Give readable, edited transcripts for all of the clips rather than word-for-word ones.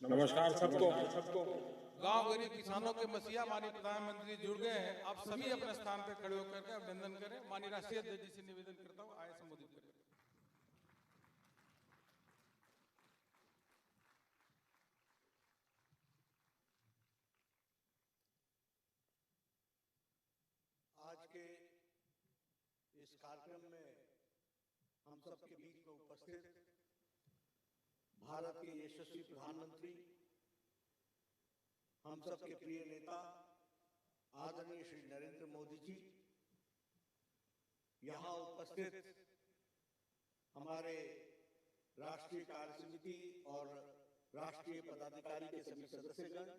नमस्कार सबको। गांव गरीब किसानों के मसीहा माननीय प्रधानमंत्री जुड़ गए हैं। आप सभी अपने स्थान पर खड़े होकर के अभिनंदन करें। माननीय राष्ट्रीय अध्यक्ष जी से निवेदन करता हूं, आए संबोधित करें। आज के इस कार्यक्रम में हम सबके बीच में उपस्थित भारत के यशस्वी प्रधानमंत्री, हम सबके प्रिय नेता आदरणीय श्री नरेंद्र मोदी जी, यहाँ उपस्थित हमारे राष्ट्रीय कार्य समिति और राष्ट्रीय पदाधिकारी के सभी सदस्यगण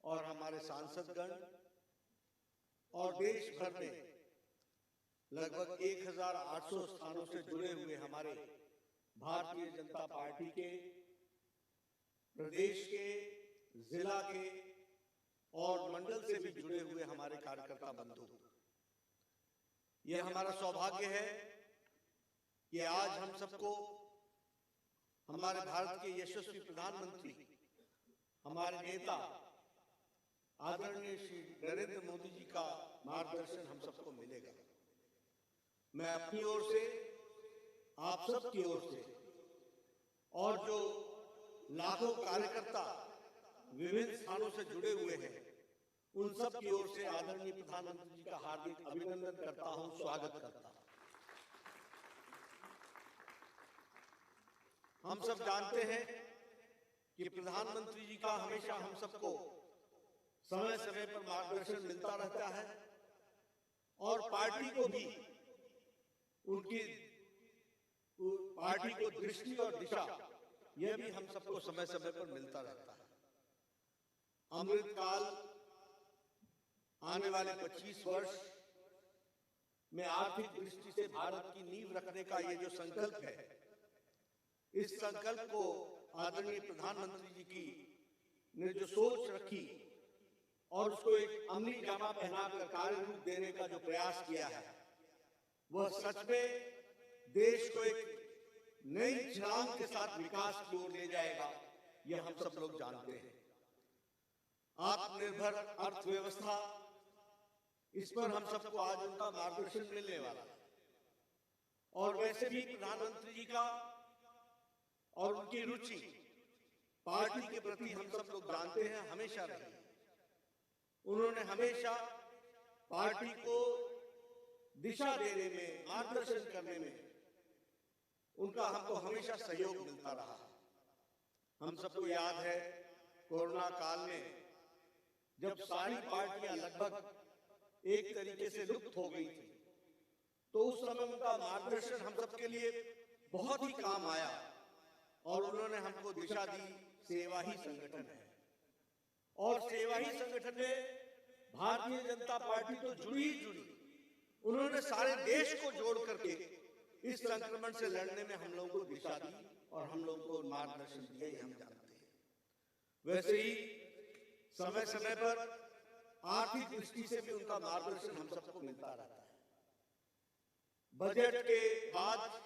और हमारे सांसदगण और देश भर में लगभग 1800 स्थानों से जुड़े हुए हमारे भारतीय जनता पार्टी के प्रदेश के, जिला के और मंडल से भी जुड़े हुए हमारे कार्यकर्ता बंधु, यह हमारा सौभाग्य है कि आज हम सबको हमारे भारत के यशस्वी प्रधानमंत्री, हमारे नेता आदरणीय श्री नरेंद्र मोदी जी का मार्गदर्शन हम सबको मिलेगा। मैं अपनी ओर से, आप सबकी ओर से और जो लाखों कार्यकर्ता विभिन्न स्थानों से जुड़े हुए हैं, उन सब की ओर से आदरणीय प्रधानमंत्री जी का हार्दिक अभिनंदन करता हूं, स्वागत करता हूं। हम सब जानते हैं कि प्रधानमंत्री जी का हमेशा हम सबको समय समय पर मार्गदर्शन मिलता रहता है और पार्टी को भी उनकी पार्टी को दृष्टि और दिशा, यह भी हम सबको समय समय पर मिलता रहता है। अमृतकाल आने वाले 25 वर्ष में आर्थिक दृष्टि से भारत की नींव रखने का ये जो संकल्प है, इस संकल्प को आदरणीय प्रधानमंत्री जी की ने जो सोच रखी और उसको एक अमली जामा पहनाकर कार्य रूप देने का जो प्रयास किया है, वह सच में देश को एक नई छलांग के साथ विकास की ओर ले जाएगा, यह हम सब लोग जानते हैं। आत्मनिर्भर अर्थव्यवस्था, इस पर हम सबको आज उनका मार्गदर्शन मिलने वाला है। और वैसे भी प्रधानमंत्री जी का और उनकी रुचि पार्टी के प्रति हम सब लोग जानते हैं, हमेशा रही है। उन्होंने हमेशा पार्टी को दिशा देने में, मार्गदर्शन करने में उनका हमको हमेशा सहयोग मिलता रहा। हम सबको याद है कोरोना काल में जब सारी पार्टियां लगभग एक तरीके से लुप्त हो गई थी, तो उस समय उनका मार्गदर्शन हम सबके लिए बहुत ही काम आया और उन्होंने हमको दिशा दी। सेवा ही संगठन है और सेवा ही संगठन में भारतीय जनता पार्टी तो जुड़ी ही जुड़ी। उन्होंने सारे देश को जोड़ करके इस संक्रमण से लड़ने में हम लोगों को दिशा दी और हम लोगों को मार्गदर्शन दिया, ये हम जानते हैं। वैसे ही समय समय पर आर्थिक दृष्टि से भी उनका मार्गदर्शन हम सबको मिलता रहता है। बजट के बाद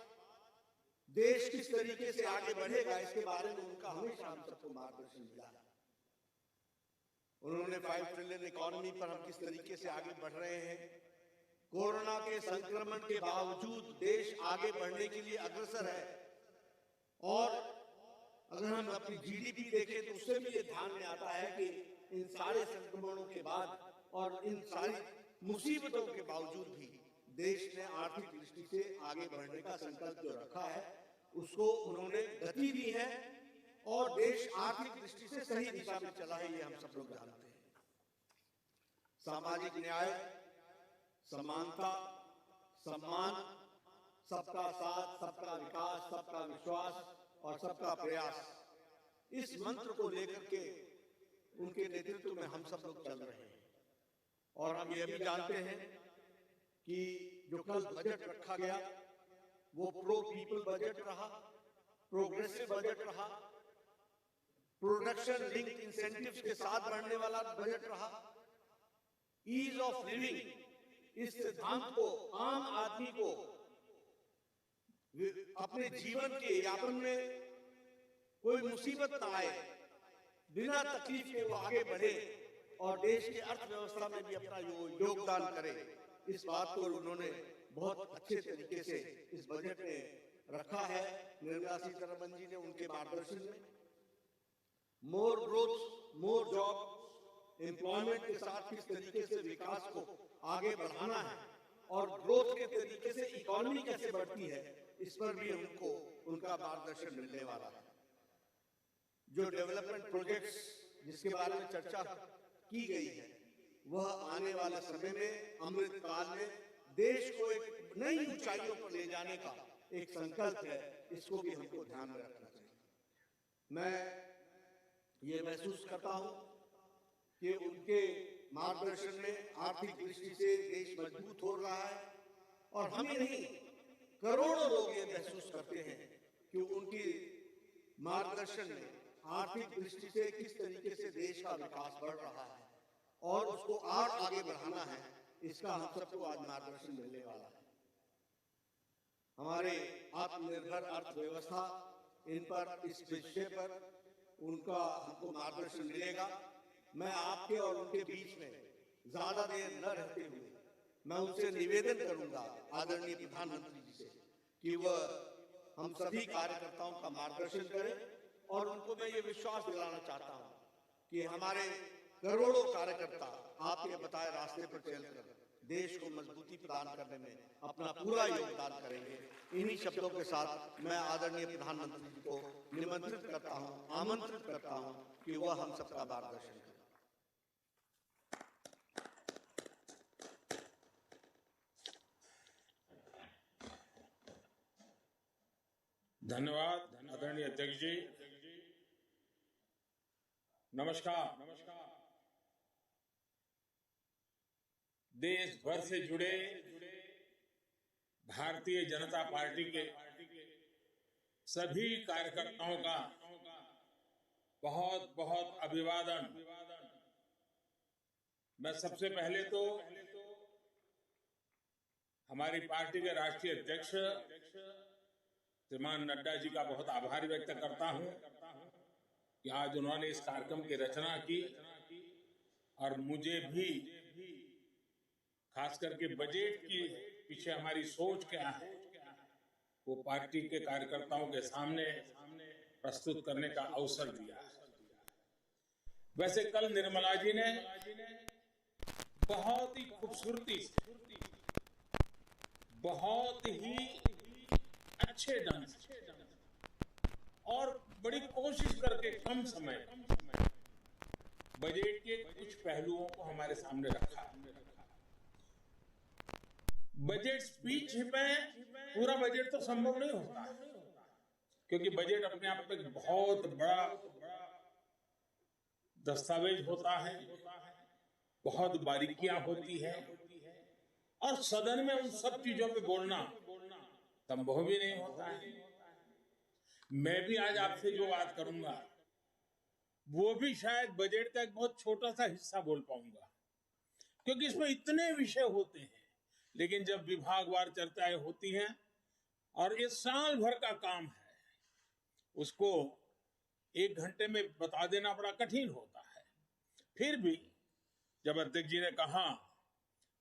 देश किस तरीके से आगे बढ़ेगा, इसके बारे में उनका हमेशा हम सबको मार्गदर्शन मिला है। उन्होंने 5 ट्रिलियन इकोनॉमी पर हम किस तरीके से आगे बढ़ रहे हैं, कोरोना के संक्रमण के बावजूद देश आगे बढ़ने के लिए अग्रसर है। और अगर हम अपनी जीडीपी देखें तो उससे भी ये ध्यान में आता है कि इन सारे संक्रमणों के बाद और इन सारी मुसीबतों के बावजूद भी देश ने आर्थिक दृष्टि से आगे बढ़ने का संकल्प जो रखा है, उसको उन्होंने गति दी है और देश आर्थिक दृष्टि से सही दिशा में चला है, ये हम सब लोग जानते हैं। सामाजिक न्याय, समानता, सम्मान, सबका साथ, सबका विकास, सबका विश्वास और सबका प्रयास, इस मंत्र को लेकर के उनके नेतृत्व में हम सब लोग चल रहे हैं। और हम ये भी जानते हैं कि जो कल बजट रखा गया वो प्रो पीपल बजट रहा, प्रोग्रेसिव बजट रहा, प्रोडक्शन लिंक्ड इंसेंटिव्स के साथ बढ़ने वाला बजट रहा, ईज ऑफ लिविंग, इस सिद्धांत को आम आदमी को अपने जीवन के यापन में कोई मुसीबत ना आए, बिना तकलीफ के वो आगे बढ़े और देश की अर्थव्यवस्था में भी अपना योगदान करे। इस बात को उन्होंने बहुत अच्छे तरीके से इस बजट में रखा है। निर्मला सीतारमण जी ने उनके मार्गदर्शन में मोर ग्रोथ, मोर जॉब, एम्प्लॉयमेंट के साथ किस तरीके से विकास को आगे बढ़ाना है और ग्रोथ के तरीके से इकोनॉमी कैसे बढ़ती है, इस पर भी हमको उनका मार्गदर्शन मिलने वाला है। जो डेवलपमेंट प्रोजेक्ट्स जिसके बारे में चर्चा की गई है, वह आने वाले समय में, अमृत काल में देश को एक नई ऊंचाइयों पर ले जाने का एक संकल्प है। इसको भी हमको ध्यान में रखना चाहिए। मैं ये महसूस करता हूं कि उनके मार्गदर्शन में आर्थिक दृष्टि से देश मजबूत हो रहा है और हम ही नहीं, करोड़ों लोग ये महसूस करते हैं कि उनकी मार्गदर्शन में आर्थिक दृष्टि से किस तरीके से देश का विकास बढ़ रहा है और उसको और आगे बढ़ाना है। इसका हम सबको आज मार्गदर्शन मिलने वाला है। हमारे आत्मनिर्भर अर्थव्यवस्था, इन पर, इस विषय पर उनका हमको मार्गदर्शन मिलेगा। मैं आपके और उनके बीच में ज्यादा देर न रहते हुए मैं उनसे निवेदन करूंगा, आदरणीय प्रधानमंत्री जी से, कि वह हम सभी कार्यकर्ताओं का मार्गदर्शन करें और उनको मैं ये विश्वास दिलाना चाहता हूं कि हमारे करोड़ों कार्यकर्ता आपके बताए रास्ते पर चलकर देश को मजबूती प्रदान करने में अपना पूरा योगदान करेंगे। इन्हीं शब्दों के साथ मैं आदरणीय प्रधानमंत्री जी को निमंत्रित करता हूं, आमंत्रित करता हूं कि वह हम सबका मार्गदर्शन करें। धन्यवाद आदरणीय अध्यक्ष जी। नमस्कार। देश भर से जुड़े भारतीय जनता पार्टी के सभी कार्यकर्ताओं का बहुत बहुत अभिवादन। मैं सबसे पहले तो हमारी पार्टी के राष्ट्रीय अध्यक्ष श्रीमान नड्डा जी का बहुत आभार व्यक्त करता हूं कि आज उन्होंने इस कार्यक्रम की रचना की और मुझे भी खास करके बजट के पीछे हमारी सोच क्या है वो पार्टी के कार्यकर्ताओं के सामने प्रस्तुत करने का अवसर दिया। वैसे कल निर्मला जी ने बहुत ही खूबसूरती से, बहुत ही अच्छे ढंग से और बड़ी कोशिश करके कम समय बजट के कुछ पहलुओं को हमारे सामने रखा। बजट स्पीच में पूरा बजट तो संभव नहीं होता क्योंकि बजट अपने आप में एक बहुत बड़ा दस्तावेज होता है, बहुत बारीकियां होती है और सदन में उन सब चीजों पे बोलना संभव भी नहीं होता है। मैं भी आज आपसे जो बात करूंगा वो भी शायद बजट का एक बहुत छोटा सा हिस्सा बोल पाऊंगा क्योंकि इसमें इतने विषय होते हैं, लेकिन जब विभागवार चर्चाएं होती हैं और ये साल भर का काम है, उसको 1 घंटे में बता देना बड़ा कठिन होता है। फिर भी जब अध्यक्ष जी ने कहा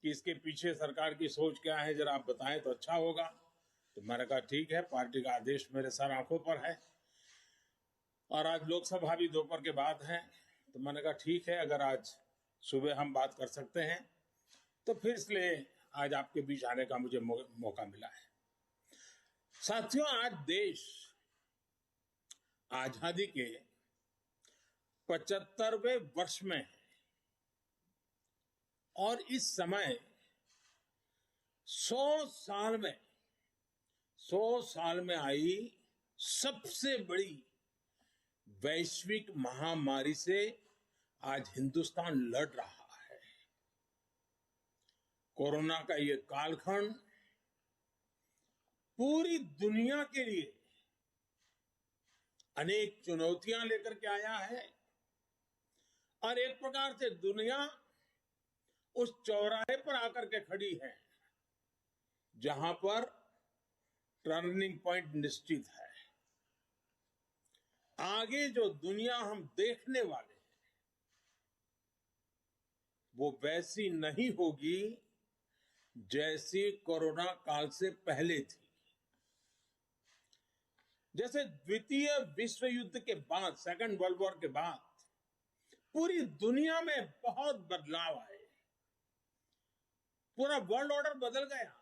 कि इसके पीछे सरकार की सोच क्या है जरा आप बताएं तो अच्छा होगा, तो मैंने कहा ठीक है, पार्टी का आदेश मेरे सर आंखों पर है और आज लोकसभा भी दोपहर के बाद है, तो मैंने कहा ठीक है, अगर आज सुबह हम बात कर सकते हैं तो फिर इसलिए आज आपके बीच आने का मुझे मौका मिला है। साथियों, आज देश आजादी के 75वें वर्ष में है और इस समय 100 साल में आई सबसे बड़ी वैश्विक महामारी से आज हिंदुस्तान लड़ रहा है। कोरोना का ये कालखंड पूरी दुनिया के लिए अनेक चुनौतियां लेकर के आया है और एक प्रकार से दुनिया उस चौराहे पर आकर के खड़ी है जहां पर टर्निंग पॉइंट निश्चित है। आगे जो दुनिया हम देखने वाले हैं वो वैसी नहीं होगी जैसी कोरोना काल से पहले थी। जैसे द्वितीय विश्व युद्ध के बाद, सेकंड वर्ल्ड वॉर के बाद पूरी दुनिया में बहुत बदलाव आए, पूरा वर्ल्ड ऑर्डर बदल गया,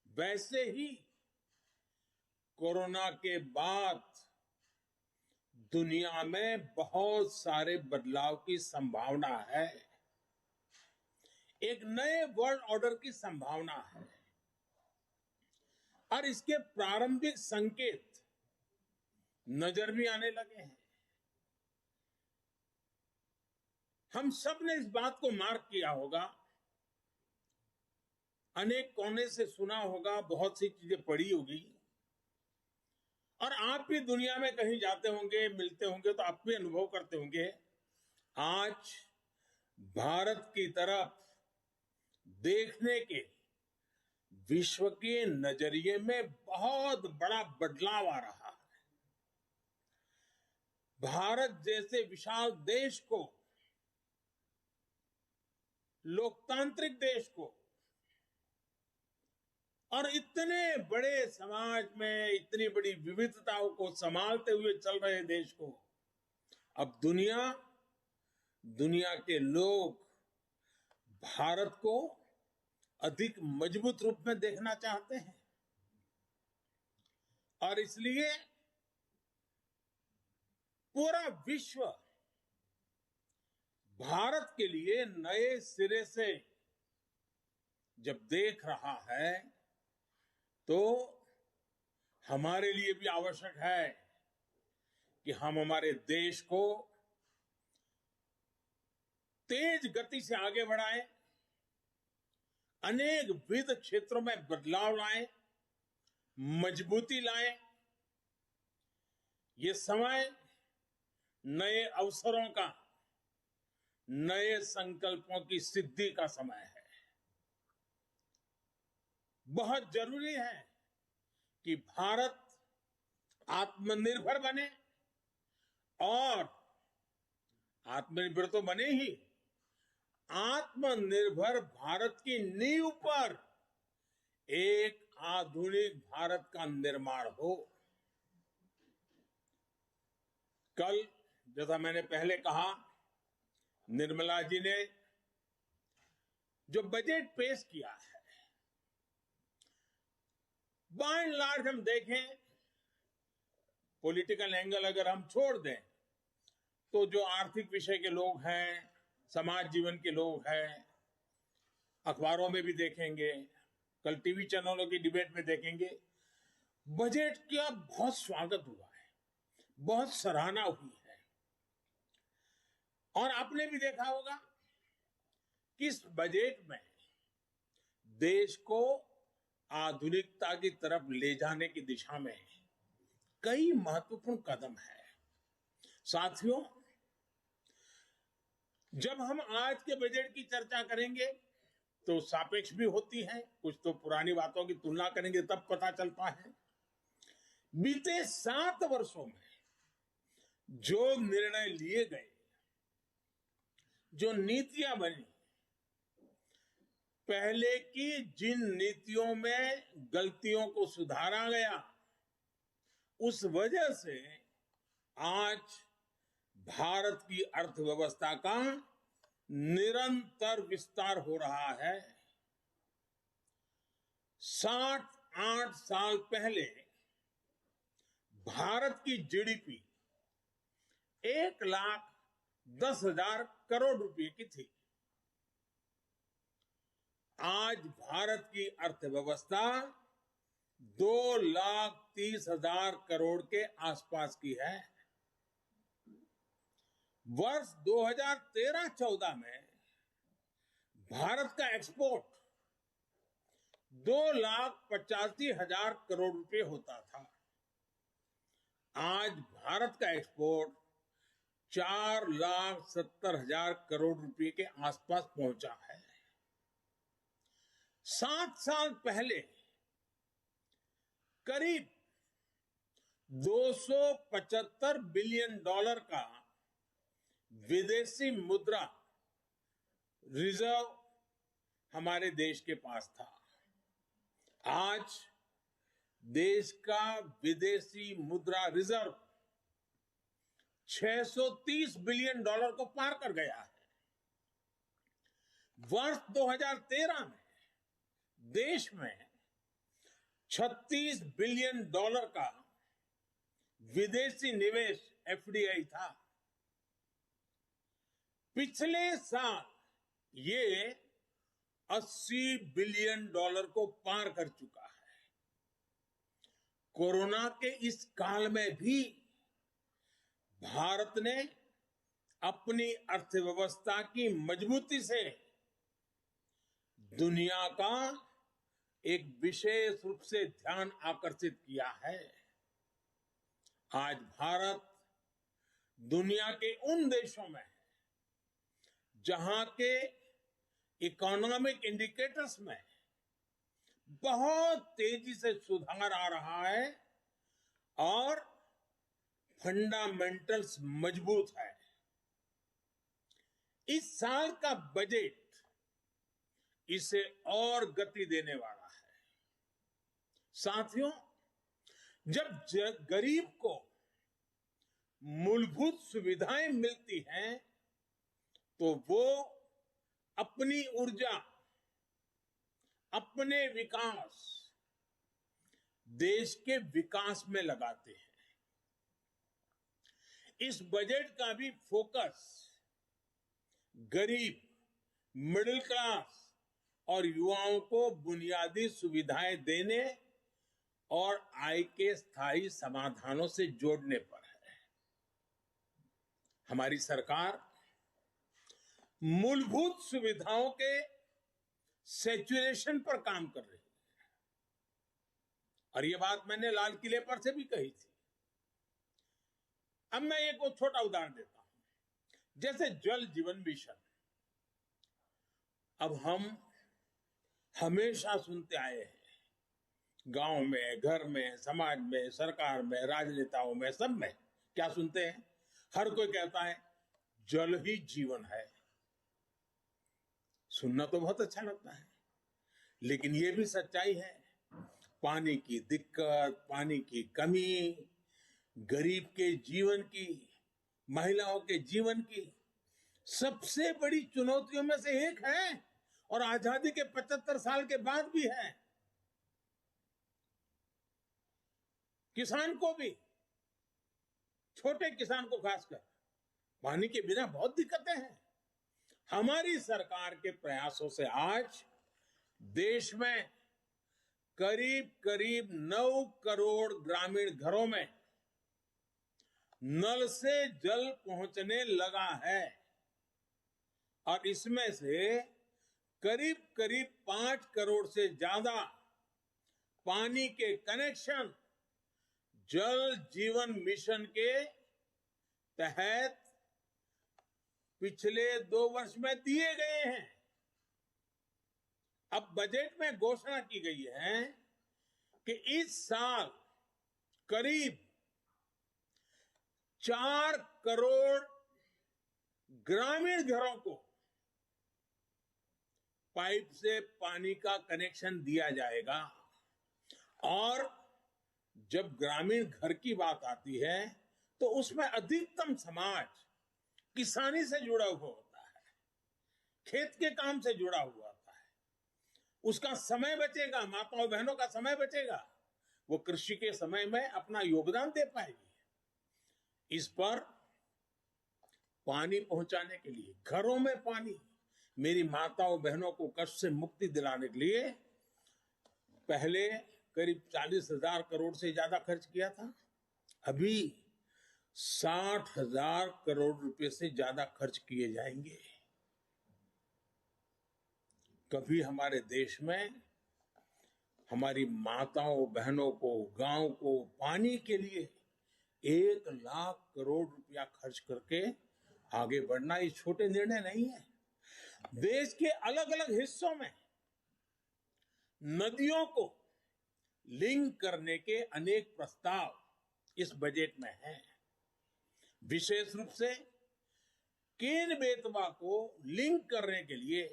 वैसे ही कोरोना के बाद दुनिया में बहुत सारे बदलाव की संभावना है। एक नए वर्ल्ड ऑर्डर की संभावना है और इसके प्रारंभिक संकेत नजर भी आने लगे हैं। हम सब ने इस बात को मार्क किया होगा, अनेक कोने से सुना होगा, बहुत सी चीजें पढ़ी होगी, और आप भी दुनिया में कहीं जाते होंगे, मिलते होंगे तो आप भी अनुभव करते होंगे। आज भारत की तरफ देखने के विश्व के नजरिए में बहुत बड़ा बदलाव आ रहा है। भारत जैसे विशाल देश को, लोकतांत्रिक देश को, और इतने बड़े समाज में इतनी बड़ी विविधताओं को संभालते हुए चल रहे देश को अब दुनिया के लोग भारत को अधिक मजबूत रूप में देखना चाहते हैं। और इसलिए पूरा विश्व भारत के लिए नए सिरे से जब देख रहा है तो हमारे लिए भी आवश्यक है कि हम हमारे देश को तेज गति से आगे बढ़ाएं, अनेक विविध क्षेत्रों में बदलाव लाएं, मजबूती लाएं। ये समय नए अवसरों का, नए संकल्पों की सिद्धि का समय है। बहुत जरूरी है कि भारत आत्मनिर्भर बने, और आत्मनिर्भर तो बने ही, आत्मनिर्भर भारत की नींव पर एक आधुनिक भारत का निर्माण हो। कल जैसा मैंने पहले कहा, निर्मला जी ने जो बजट पेश किया है, बाय एंड लार्ज हम देखें, पॉलिटिकल एंगल अगर हम छोड़ दें तो जो आर्थिक विषय के लोग हैं, समाज जीवन के लोग हैं, अखबारों में भी देखेंगे, कल टीवी चैनलों की डिबेट में देखेंगे, बजट का बहुत स्वागत हुआ है, बहुत सराहना हुई है। और आपने भी देखा होगा कि इस बजट में देश को आधुनिकता की तरफ ले जाने की दिशा में कई महत्वपूर्ण कदम है। साथियों, जब हम आज के बजट की चर्चा करेंगे तो सापेक्ष भी होती है, कुछ तो पुरानी बातों की तुलना करेंगे तब पता चलता है। बीते 7 वर्षों में जो निर्णय लिए गए, जो नीतियां बनी, पहले की जिन नीतियों में गलतियों को सुधारा गया, उस वजह से आज भारत की अर्थव्यवस्था का निरंतर विस्तार हो रहा है। 7-8 साल पहले भारत की जीडीपी 1,10,000 करोड़ रुपए की थी। आज भारत की अर्थव्यवस्था 2,30,000 करोड़ के आसपास की है। वर्ष 2013-14 में भारत का एक्सपोर्ट 2,85,000 करोड़ रुपए होता था। आज भारत का एक्सपोर्ट 4,70,000 करोड़ रुपए के आसपास पहुंचा है। 7 साल पहले करीब $275 बिलियन का विदेशी मुद्रा रिजर्व हमारे देश के पास था। आज देश का विदेशी मुद्रा रिजर्व $630 बिलियन को पार कर गया है। वर्ष 2013 में देश में $36 बिलियन का विदेशी निवेश एफडीआई था। पिछले साल ये $80 बिलियन को पार कर चुका है। कोरोना के इस काल में भी भारत ने अपनी अर्थव्यवस्था की मजबूती से दुनिया का एक विशेष रूप से ध्यान आकर्षित किया है। आज भारत दुनिया के उन देशों में है जहां के इकोनॉमिक इंडिकेटर्स में बहुत तेजी से सुधार आ रहा है और फंडामेंटल्स मजबूत है। इस साल का बजट इसे और गति देने वाला है। साथियों, जब गरीब को मूलभूत सुविधाएं मिलती हैं तो वो अपनी ऊर्जा, अपने विकास, देश के विकास में लगाते हैं। इस बजट का भी फोकस गरीब, मिडिल क्लास और युवाओं को बुनियादी सुविधाएं देने और आय के स्थायी समाधानों से जोड़ने पर है। हमारी सरकार मूलभूत सुविधाओं के सैचुरेशन पर काम कर रही है और ये बात मैंने लाल किले पर से भी कही थी। अब मैं एक छोटा उदाहरण देता हूं, जैसे जल जीवन मिशन। अब हम हमेशा सुनते आए हैं, गांव में, घर में, समाज में, सरकार में, राजनेताओं में, सब में क्या सुनते हैं? हर कोई कहता है जल ही जीवन है। सुनना तो बहुत अच्छा लगता है, लेकिन ये भी सच्चाई है, पानी की दिक्कत, पानी की कमी, गरीब के जीवन की, महिलाओं के जीवन की सबसे बड़ी चुनौतियों में से एक है और आजादी के 75 साल के बाद भी है। किसान को भी, छोटे किसान को खासकर, पानी के बिना बहुत दिक्कतें हैं। हमारी सरकार के प्रयासों से आज देश में करीब करीब 9 करोड़ ग्रामीण घरों में नल से जल पहुंचने लगा है और इसमें से करीब करीब 5 करोड़ से ज्यादा पानी के कनेक्शन जल जीवन मिशन के तहत पिछले 2 वर्ष में दिए गए हैं। अब बजट में घोषणा की गई है कि इस साल करीब 4 करोड़ ग्रामीण घरों को पाइप से पानी का कनेक्शन दिया जाएगा। और जब ग्रामीण घर की बात आती है तो उसमें अधिकतम समाज किसानी से जुड़ा हुआ होता है, खेत के काम से जुड़ा हुआ होता है। उसका समय बचेगा, माताओं बहनों का समय बचेगा, वो कृषि के समय में अपना योगदान दे पाएगी। इस पर पानी पहुंचाने के लिए, घरों में पानी, मेरी माताओं बहनों को कष्ट से मुक्ति दिलाने के लिए पहले करीब 40,000 करोड़ से ज्यादा खर्च किया था। अभी 60,000 करोड़ रुपए से ज्यादा खर्च किए जाएंगे। कभी हमारे देश में हमारी माताओं बहनों को, गांव को पानी के लिए 1 लाख करोड़ रुपया खर्च करके आगे बढ़ना ये छोटे निर्णय नहीं है। देश के अलग अलग हिस्सों में नदियों को लिंक करने के अनेक प्रस्ताव इस बजट में है। विशेष रूप से केन बेतवा को लिंक करने के लिए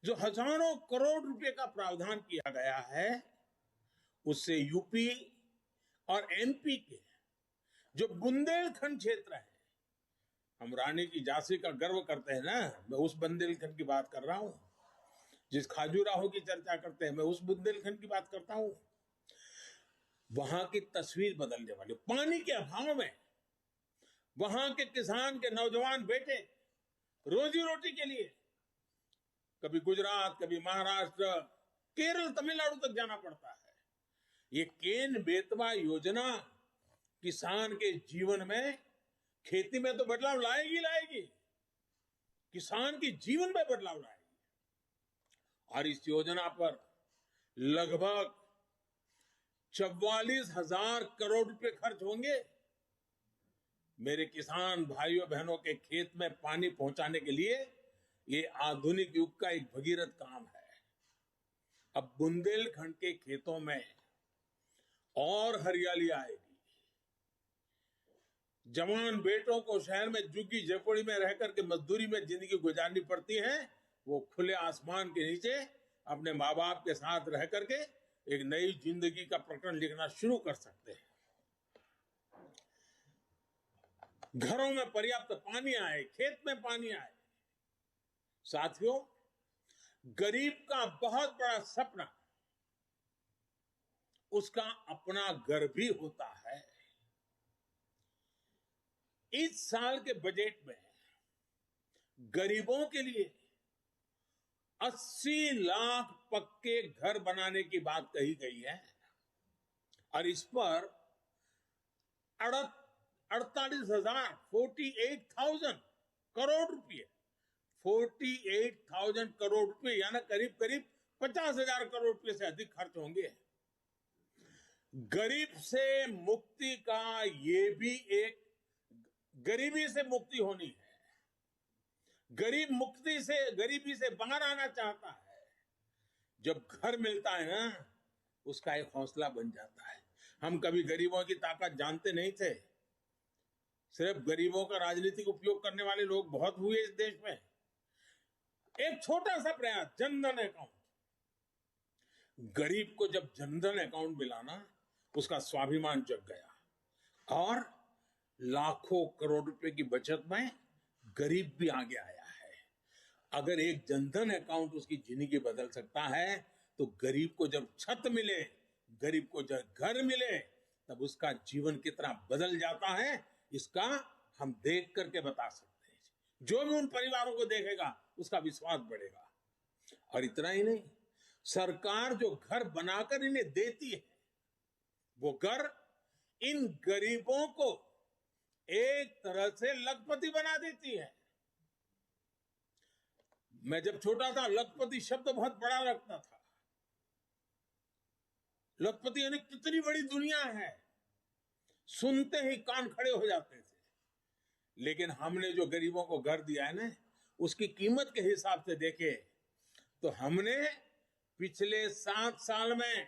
जो हजारों करोड़ रुपए का प्रावधान किया गया है, उससे यूपी और एमपी के जो बुंदेलखंड क्षेत्र है, हम रानी की झांसी का गर्व करते हैं ना, मैं उस बुंदेलखंड की बात कर रहा हूं। जिस खाजुराहो की चर्चा करते हैं, मैं उस बुंदेलखंड की बात करता हूं। वहां की तस्वीर बदलने वाली। पानी के अभाव में वहां के किसान के नौजवान बेटे रोजी रोटी के लिए कभी गुजरात, कभी महाराष्ट्र, केरल, तमिलनाडु तक जाना पड़ता है। ये केन बेतवा योजना किसान के जीवन में, खेती में तो बदलाव लाएगी, किसान के जीवन में बदलाव लाएगी। और इस योजना पर लगभग 44,000 करोड़ रुपए खर्च होंगे। मेरे किसान भाइयों बहनों के खेत में पानी पहुंचाने के लिए ये आधुनिक युग का एक भगीरथ काम है। अब बुंदेलखंड के खेतों में और हरियाली आएगी। जवान बेटों को शहर में झुग्गी झोपड़ी में रहकर के मजदूरी में जिंदगी गुजारनी पड़ती है, वो खुले आसमान के नीचे अपने माँ बाप के साथ रह करके एक नई जिंदगी का प्रकरण लिखना शुरू कर सकते हैं। घरों में पर्याप्त पानी आए, खेत में पानी आए। साथियों, गरीब का बहुत बड़ा सपना उसका अपना घर भी होता है। इस साल के बजट में गरीबों के लिए 80 लाख पक्के घर बनाने की बात कही गई है और इस पर 48,000 करोड़ रुपए 48,000 करोड़ रुपए यानी करीब करीब 50,000 करोड़ रुपए से अधिक खर्च होंगे। गरीब से मुक्ति का ये भी एक, गरीबी से मुक्ति होनी है। गरीब गरीबी से बाहर आना चाहता है। जब घर मिलता है ना, उसका एक हौसला बन जाता है। हम कभी गरीबों की ताकत जानते नहीं थे। सिर्फ गरीबों का राजनीतिक उपयोग करने वाले लोग बहुत हुए इस देश में। एक छोटा सा प्रयास, जनधन अकाउंट। गरीब को जब जनधन अकाउंट मिला ना, उसका स्वाभिमान जग गया और लाखों करोड़ रुपए की बचत में गरीब भी आगे आया है। अगर एक जनधन अकाउंट उसकी जिंदगी बदल सकता है, तो गरीब को जब छत मिले, गरीब को जब घर मिले, तब उसका जीवन कितना बदल जाता है, इसका हम देख करके बता सकते हैं। जो भी उन परिवारों को देखेगा, उसका विश्वास बढ़ेगा। और इतना ही नहीं, सरकार जो घर बनाकर इन्हें देती है, वो घर इन गरीबों को एक तरह से लखपति बना देती है। मैं जब छोटा था, लखपति शब्द बहुत बड़ा लगता था। लखपति यानी कितनी बड़ी दुनिया है, सुनते ही कान खड़े हो जाते थे। लेकिन हमने जो गरीबों को घर दिया है ना, उसकी कीमत के हिसाब से देखे तो हमने पिछले 7 साल में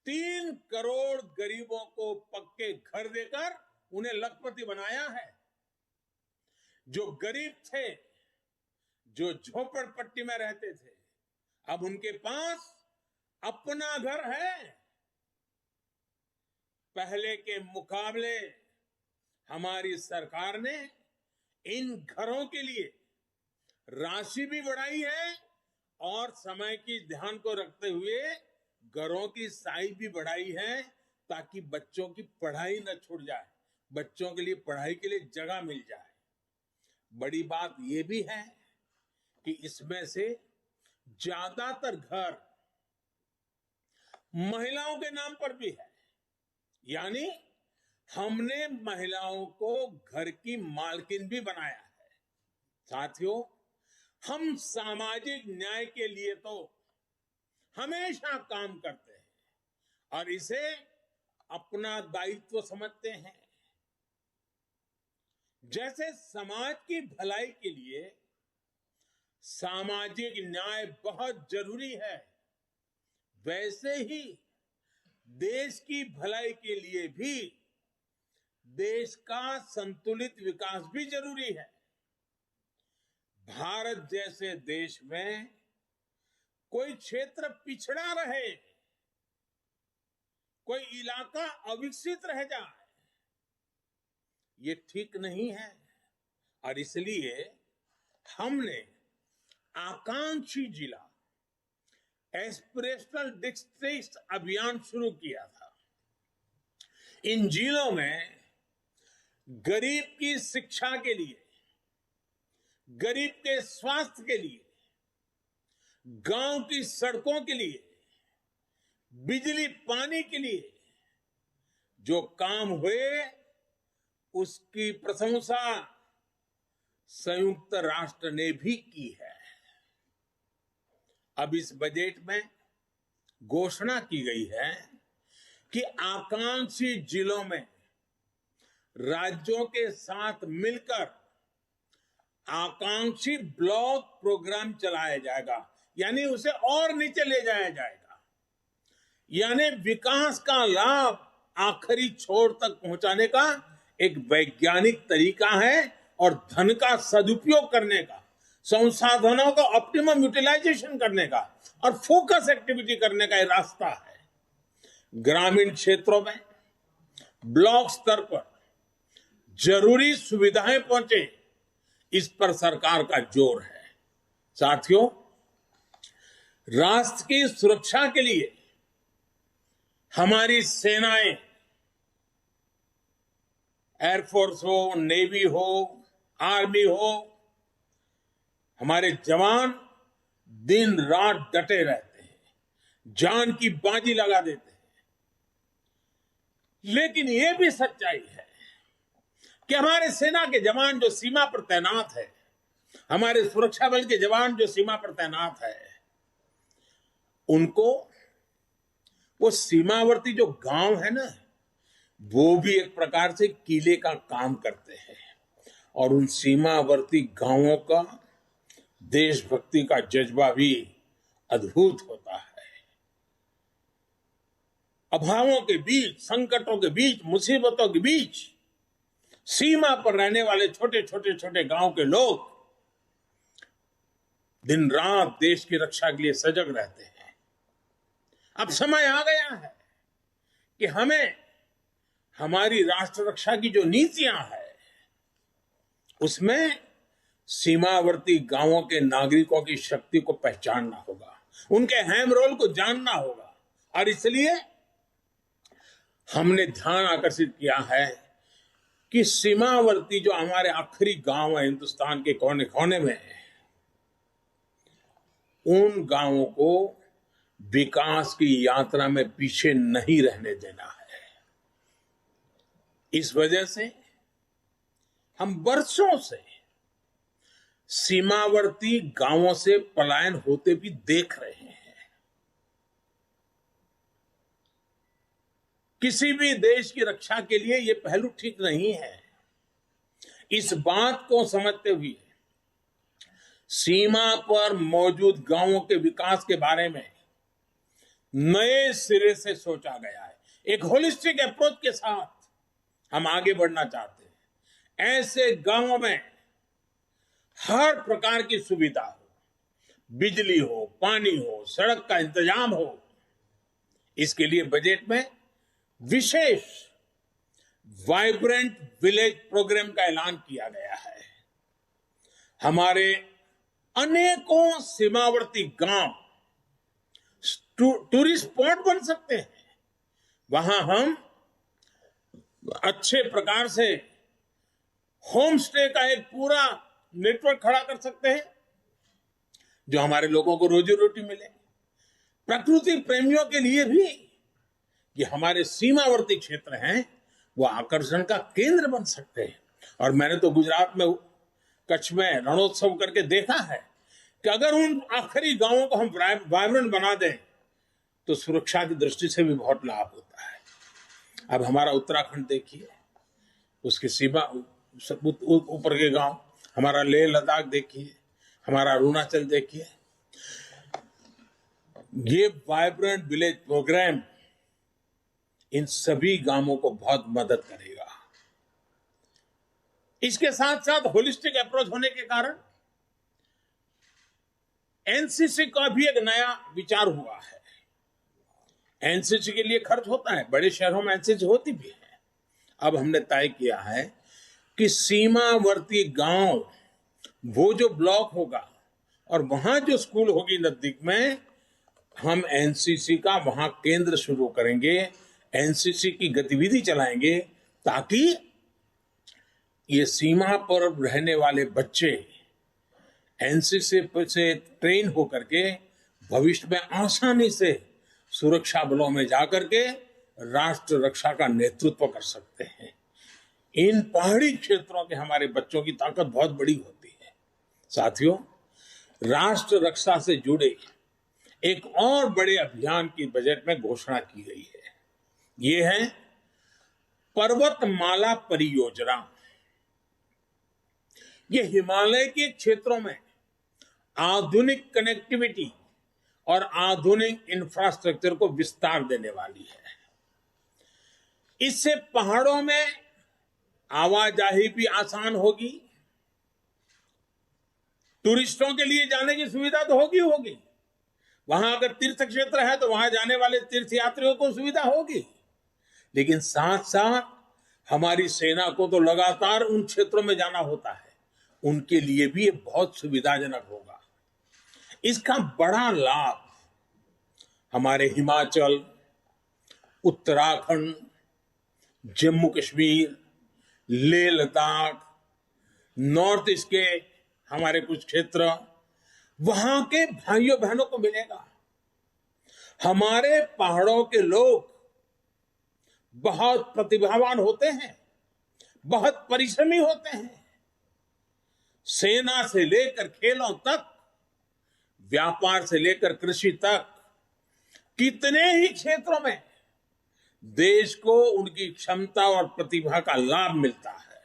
3 करोड़ गरीबों को पक्के घर देकर उन्हें लखपति बनाया है। जो गरीब थे, जो झोपड़पट्टी में रहते थे, अब उनके पास अपना घर है। पहले के मुकाबले हमारी सरकार ने इन घरों के लिए राशि भी बढ़ाई है और समय की ध्यान को रखते हुए घरों की साइज भी बढ़ाई है, ताकि बच्चों की पढ़ाई न छूट जाए, बच्चों के लिए पढ़ाई के लिए जगह मिल जाए। बड़ी बात यह भी है कि इसमें से ज्यादातर घर महिलाओं के नाम पर भी है, यानी हमने महिलाओं को घर की मालकिन भी बनाया है। साथियों, हम सामाजिक न्याय के लिए तो हमेशा काम करते हैं और इसे अपना दायित्व समझते हैं। जैसे समाज की भलाई के लिए सामाजिक न्याय बहुत जरूरी है, वैसे ही देश की भलाई के लिए भी देश का संतुलित विकास भी जरूरी है। भारत जैसे देश में कोई क्षेत्र पिछड़ा रहे, कोई इलाका अविकसित रह जाए, ये ठीक नहीं है। और इसलिए हमने आकांक्षी जिला एस्पिरेशनल डिस्ट्रिक्ट अभियान शुरू किया था। इन जिलों में गरीब की शिक्षा के लिए, गरीब के स्वास्थ्य के लिए, गांव की सड़कों के लिए, बिजली पानी के लिए जो काम हुए उसकी प्रशंसा संयुक्त राष्ट्र ने भी की है। अब इस बजट में घोषणा की गई है कि आकांक्षी जिलों में राज्यों के साथ मिलकर आकांक्षी ब्लॉक प्रोग्राम चलाया जाएगा, यानी उसे और नीचे ले जाया जाएगा, यानी विकास का लाभ आखिरी छोर तक पहुंचाने का एक वैज्ञानिक तरीका है और धन का सदुपयोग करने का, संसाधनों का ऑप्टिमम यूटिलाइजेशन करने का और फोकस एक्टिविटी करने का एक रास्ता है। ग्रामीण क्षेत्रों में ब्लॉक स्तर पर जरूरी सुविधाएं पहुंचे, इस पर सरकार का जोर है। साथियों, राष्ट्र की सुरक्षा के लिए हमारी सेनाएं, एयरफोर्स हो, नेवी हो, आर्मी हो, हमारे जवान दिन रात डटे रहते हैं, जान की बाजी लगा देते हैं। लेकिन यह भी सच्चाई है कि हमारे सेना के जवान जो सीमा पर तैनात है, हमारे सुरक्षा बल के जवान जो सीमा पर तैनात है, उनको वो सीमावर्ती जो गांव है ना, वो भी एक प्रकार से किले का काम करते हैं और उन सीमावर्ती गांवों का देशभक्ति का जज्बा भी अद्भुत होता है। अभावों के बीच, संकटों के बीच, मुसीबतों के बीच सीमा पर रहने वाले छोटे गांव के लोग दिन रात देश की रक्षा के लिए सजग रहते हैं। अब समय आ गया है कि हमें हमारी राष्ट्र रक्षा की जो नीतियां है उसमें सीमावर्ती गांवों के नागरिकों की शक्ति को पहचानना होगा, उनके अहम रोल को जानना होगा। और इसलिए हमने ध्यान आकर्षित किया है कि सीमावर्ती जो हमारे आखिरी गांव है हिंदुस्तान के कोने कोने में, उन गांवों को विकास की यात्रा में पीछे नहीं रहने देना है। इस वजह से हम वर्षों से सीमावर्ती गांवों से पलायन होते भी देख रहे हैं। किसी भी देश की रक्षा के लिए यह पहलू ठीक नहीं है। इस बात को समझते हुए सीमा पर मौजूद गांवों के विकास के बारे में नए सिरे से सोचा गया है। एक होलिस्टिक अप्रोच के साथ हम आगे बढ़ना चाहते हैं। ऐसे गांवों में हर प्रकार की सुविधा हो, बिजली हो, पानी हो, सड़क का इंतजाम हो। इसके लिए बजट में विशेष वाइब्रेंट विलेज प्रोग्राम का ऐलान किया गया है। हमारे अनेकों सीमावर्ती गांव टूरिस्ट स्पॉट बन सकते हैं। वहां हम अच्छे प्रकार से होम स्टे का एक पूरा नेटवर्क खड़ा कर सकते हैं, जो हमारे लोगों को रोजी रोटी मिले। प्रकृति प्रेमियों के लिए भी ये हमारे सीमावर्ती क्षेत्र हैं, वो आकर्षण का केंद्र बन सकते हैं। और मैंने तो गुजरात में कच्छ में रणोत्सव करके देखा है कि अगर उन आखिरी गांवों को हम वाइब्रेंट बना दें तो सुरक्षा की दृष्टि से भी बहुत लाभ होता है। अब हमारा उत्तराखंड देखिए, उसकी सीमा ऊपर के गांव, हमारा लेह लद्दाख देखिए, हमारा अरुणाचल देखिए। ये वाइब्रेंट विलेज प्रोग्राम इन सभी गांवों को बहुत मदद करेगा। इसके साथ साथ होलिस्टिक अप्रोच होने के कारण एनसीसी का भी एक नया विचार हुआ है। एनसीसी के लिए खर्च होता है, बड़े शहरों में एनसीसी होती भी है। अब हमने तय किया है कि सीमावर्ती गांव, वो जो ब्लॉक होगा और वहां जो स्कूल होगी नजदीक में, हम एनसीसी का वहां केंद्र शुरू करेंगे, एनसीसी की गतिविधि चलाएंगे, ताकि ये सीमा पर रहने वाले बच्चे एनसीसी से ट्रेन होकर के भविष्य में आसानी से सुरक्षा बलों में जाकर के राष्ट्र रक्षा का नेतृत्व कर सकते हैं। इन पहाड़ी क्षेत्रों के हमारे बच्चों की ताकत बहुत बड़ी होती है। साथियों, राष्ट्र रक्षा से जुड़े एक और बड़े अभियान की बजट में घोषणा की गई है। ये है पर्वतमाला परियोजना। ये हिमालय के क्षेत्रों में आधुनिक कनेक्टिविटी और आधुनिक इंफ्रास्ट्रक्चर को विस्तार देने वाली है। इससे पहाड़ों में आवाजाही भी आसान होगी, टूरिस्टों के लिए जाने की सुविधा तो होगी। वहां अगर तीर्थ क्षेत्र है तो वहां जाने वाले तीर्थ यात्रियों को सुविधा होगी, लेकिन साथ साथ हमारी सेना को तो लगातार उन क्षेत्रों में जाना होता है, उनके लिए भी ये बहुत सुविधाजनक होगा। इसका बड़ा लाभ हमारे हिमाचल, उत्तराखंड, जम्मू कश्मीर, लेह लद्दाख, नॉर्थ ईस्ट के हमारे कुछ क्षेत्र, वहां के भाइयों बहनों को मिलेगा। हमारे पहाड़ों के लोग बहुत प्रतिभावान होते हैं, बहुत परिश्रमी होते हैं। सेना से लेकर खेलों तक, व्यापार से लेकर कृषि तक, कितने ही क्षेत्रों में देश को उनकी क्षमता और प्रतिभा का लाभ मिलता है।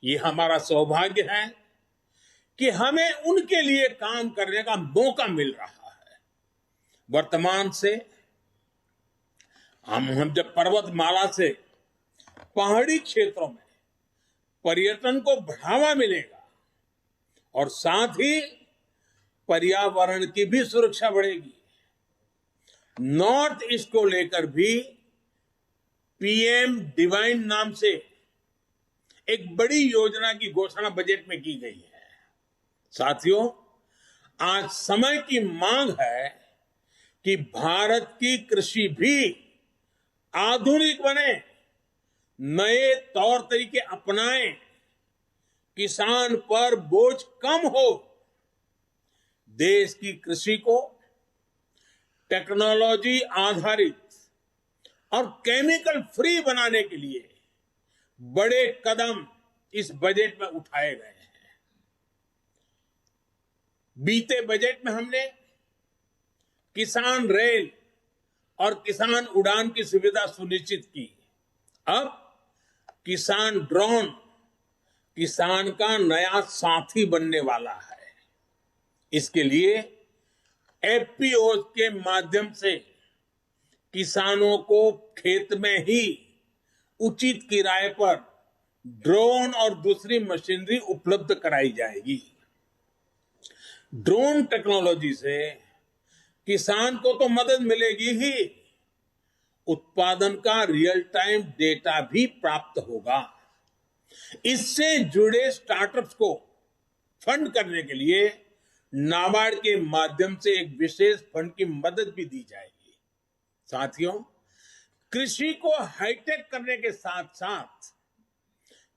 ये हमारा सौभाग्य है कि हमें उनके लिए काम करने का मौका मिल रहा है। वर्तमान से हम जब पर्वतमाला से पहाड़ी क्षेत्रों में पर्यटन को बढ़ावा मिलेगा और साथ ही पर्यावरण की भी सुरक्षा बढ़ेगी। नॉर्थ ईस्ट को लेकर भी पीएम डिवाइन नाम से एक बड़ी योजना की घोषणा बजट में की गई है। साथियों, आज समय की मांग है कि भारत की कृषि भी आधुनिक बने, नए तौर तरीके अपनाएं, किसान पर बोझ कम हो। देश की कृषि को टेक्नोलॉजी आधारित और केमिकल फ्री बनाने के लिए बड़े कदम इस बजट में उठाए गए हैं। बीते बजट में हमने किसान रेल और किसान उड़ान की सुविधा सुनिश्चित की। अब किसान ड्रोन किसान का नया साथी बनने वाला है। इसके लिए एफपीओ के माध्यम से किसानों को खेत में ही उचित किराए पर ड्रोन और दूसरी मशीनरी उपलब्ध कराई जाएगी। ड्रोन टेक्नोलॉजी से किसान को तो मदद मिलेगी ही, उत्पादन का रियल टाइम डेटा भी प्राप्त होगा। इससे जुड़े स्टार्टअप्स को फंड करने के लिए नाबार्ड के माध्यम से एक विशेष फंड की मदद भी दी जाएगी। साथियों, कृषि को हाईटेक करने के साथ साथ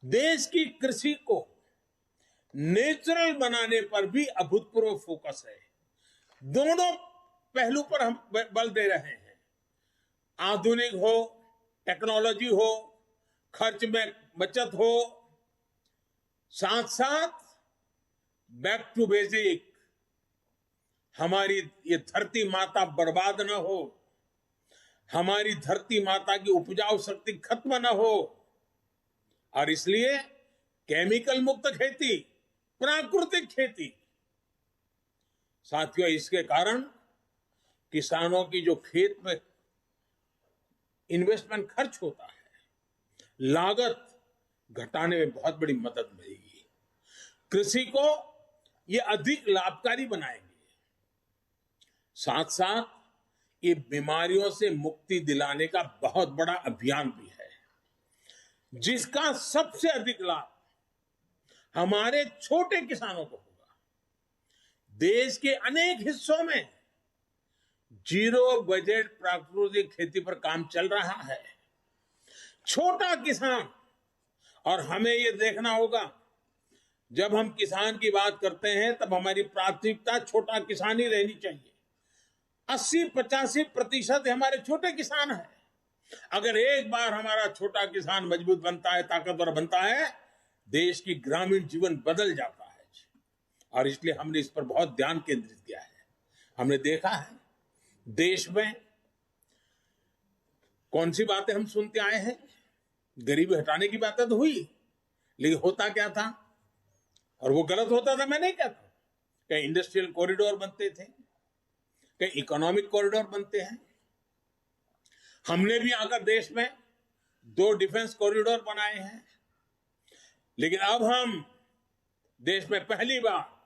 देश की कृषि को नेचुरल बनाने पर भी अभूतपूर्व फोकस है। दोनों पहलू पर हम बल दे रहे हैं। आधुनिक हो, टेक्नोलॉजी हो, खर्च में बचत हो, साथ साथ बैक टू बेसिक, हमारी ये धरती माता बर्बाद न हो, हमारी धरती माता की उपजाऊ शक्ति खत्म न हो, और इसलिए केमिकल मुक्त खेती, प्राकृतिक खेती। साथियों, इसके कारण किसानों की जो खेत में इन्वेस्टमेंट खर्च होता है, लागत घटाने में बहुत बड़ी मदद मिलेगी। कृषि को ये अधिक लाभकारी बनाएंगे। साथ साथ ये बीमारियों से मुक्ति दिलाने का बहुत बड़ा अभियान भी है, जिसका सबसे अधिक लाभ हमारे छोटे किसानों को होगा। देश के अनेक हिस्सों में जीरो बजट प्राकृतिक खेती पर काम चल रहा है। छोटा किसान, और हमें यह देखना होगा, जब हम किसान की बात करते हैं तब हमारी प्राथमिकता छोटा किसान ही रहनी चाहिए। 80-85% हमारे छोटे किसान हैं। अगर एक बार हमारा छोटा किसान मजबूत बनता है, ताकतवर बनता है, देश की ग्रामीण जीवन बदल जाता है। और इसलिए हमने इस पर बहुत ध्यान केंद्रित किया है। हमने देखा है देश में कौन सी बातें हम सुनते आए हैं। गरीबी हटाने की बातें तो हुई, लेकिन होता क्या था, और वो गलत होता था, मैं नहीं कहता। कहीं इंडस्ट्रियल कॉरिडोर बनते थे, कहीं इकोनॉमिक कॉरिडोर बनते हैं। हमने भी आकर देश में 2 डिफेंस कॉरिडोर बनाए हैं, लेकिन अब हम देश में पहली बार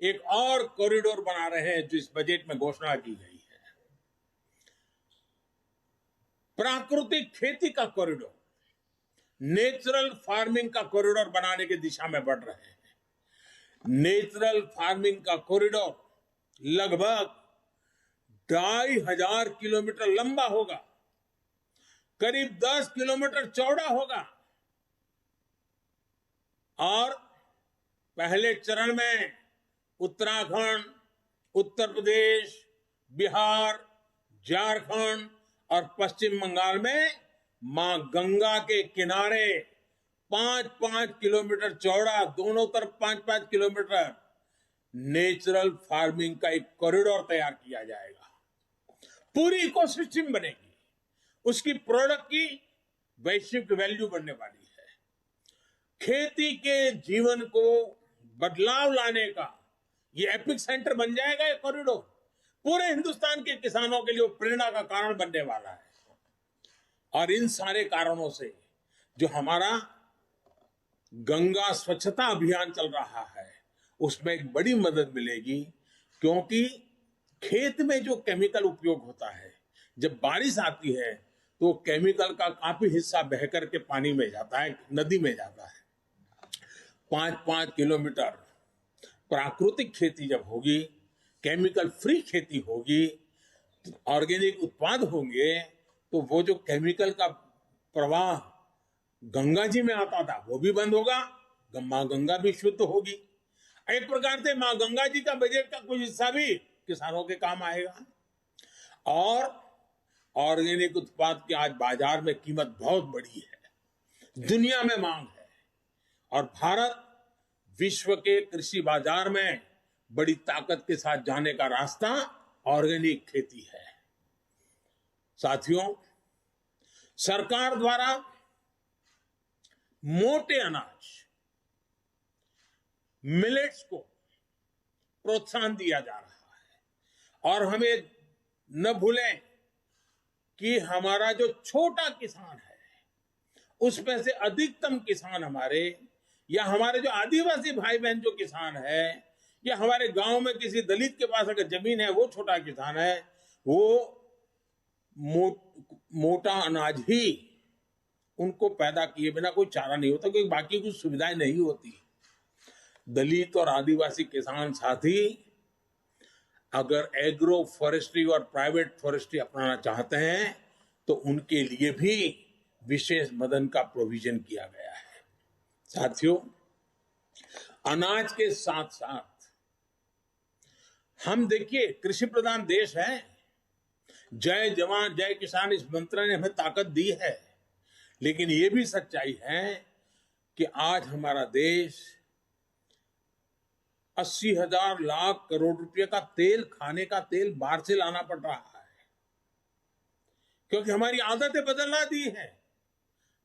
एक और कॉरिडोर बना रहे हैं, जो इस बजट में घोषणा की गई है। प्राकृतिक खेती का कॉरिडोर, नेचुरल फार्मिंग का कॉरिडोर बनाने की दिशा में बढ़ रहे हैं। नेचुरल फार्मिंग का कॉरिडोर लगभग 2500 किलोमीटर लंबा होगा, करीब 10 किलोमीटर चौड़ा होगा, और पहले चरण में उत्तराखंड, उत्तर प्रदेश, बिहार, झारखंड और पश्चिम बंगाल में मां गंगा के किनारे 5-5 किलोमीटर चौड़ा, दोनों तरफ 5-5 किलोमीटर नेचुरल फार्मिंग का एक कॉरिडोर तैयार किया जाएगा। पूरी इकोसिस्टम बनेगी, उसकी प्रोडक्ट की वैश्विक वैल्यू बढ़ने वाली है। खेती के जीवन को बदलाव लाने का ये एपिक सेंटर बन जाएगा। ये कॉरिडोर पूरे हिंदुस्तान के किसानों के लिए प्रेरणा का कारण बनने वाला है। और इन सारे कारणों से जो हमारा गंगा स्वच्छता अभियान चल रहा है, उसमें एक बड़ी मदद मिलेगी, क्योंकि खेत में जो केमिकल उपयोग होता है, जब बारिश आती है तो केमिकल का काफी हिस्सा बहकर के पानी में जाता है, नदी में जाता है। 5-5 किलोमीटर प्राकृतिक खेती जब होगी, केमिकल फ्री खेती होगी, ऑर्गेनिक उत्पाद होंगे, तो वो जो केमिकल का प्रवाह गंगा जी में आता था वो भी बंद होगा, मां गंगा भी शुद्ध होगी। एक प्रकार से मां गंगा जी का बजट का कुछ हिस्सा भी किसानों के काम आएगा। और ऑर्गेनिक उत्पाद की आज बाजार में कीमत बहुत बड़ी है, दुनिया में मांग है, और भारत विश्व के कृषि बाजार में बड़ी ताकत के साथ जाने का रास्ता ऑर्गेनिक खेती है। साथियों, सरकार द्वारा मोटे अनाज, मिलेट्स को प्रोत्साहन दिया जा रहा है। और हमें न भूलें कि हमारा जो छोटा किसान है, उसमें से अधिकतम किसान हमारे, या हमारे जो आदिवासी भाई बहन जो किसान है, या हमारे गांव में किसी दलित के पास अगर जमीन है, वो छोटा किसान है, वो मोटा अनाज ही उनको पैदा किए बिना कोई चारा नहीं होता, क्योंकि बाकी कुछ सुविधाएं नहीं होती। दलित और आदिवासी किसान साथी अगर एग्रो फॉरेस्ट्री और प्राइवेट फॉरेस्ट्री अपनाना चाहते हैं, तो उनके लिए भी विशेष मदद का प्रोविजन किया गया है। साथियों, अनाज के साथ साथ हम देखिए कृषि प्रधान देश है। जय जवान जय किसान इस मंत्र ने हमें ताकत दी है, लेकिन ये भी सच्चाई है कि आज हमारा देश 80,000 लाख करोड़ रुपए का तेल, खाने का तेल बाहर से लाना पड़ रहा है, क्योंकि हमारी आदतें बदलना दी है।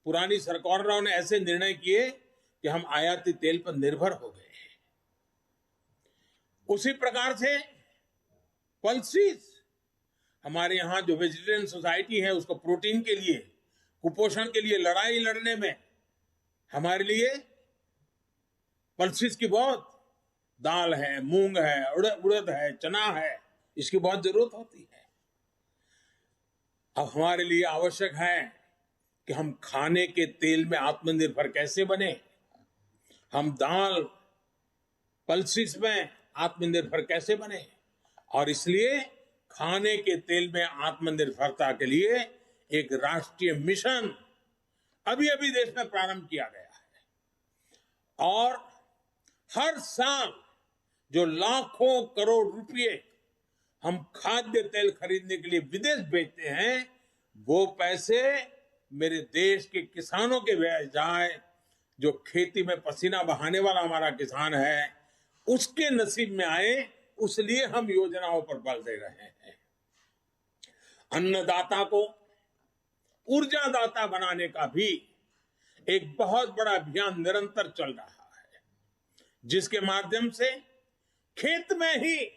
पुरानी सरकारों ने ऐसे निर्णय किए कि हम आयाती तेल पर निर्भर हो गए। उसी प्रकार से पल्सेस, हमारे यहाँ जो वेजिटेरियन सोसाइटी है उसको प्रोटीन के लिए, कुपोषण के लिए लड़ाई लड़ने में हमारे लिए पल्सेस की बहुत, दाल है, मूंग है, उड़द है, चना है, इसकी बहुत जरूरत होती है। अब हमारे लिए आवश्यक है कि हम खाने के तेल में आत्मनिर्भर कैसे बने, हम दाल पल्सेस में आत्मनिर्भर कैसे बने, और इसलिए खाने के तेल में आत्मनिर्भरता के लिए एक राष्ट्रीय मिशन अभी अभी देश में प्रारंभ किया गया है। और हर साल जो लाखों करोड़ रुपए हम खाद्य तेल खरीदने के लिए विदेश भेजते हैं, वो पैसे मेरे देश के किसानों के व्यय जाए, जो खेती में पसीना बहाने वाला हमारा किसान है उसके नसीब में आए, उसलिए हम योजनाओं पर बल दे रहे हैं। अन्नदाता को ऊर्जादाता बनाने का भी एक बहुत बड़ा अभियान निरंतर चल रहा है, जिसके माध्यम से खेत में ही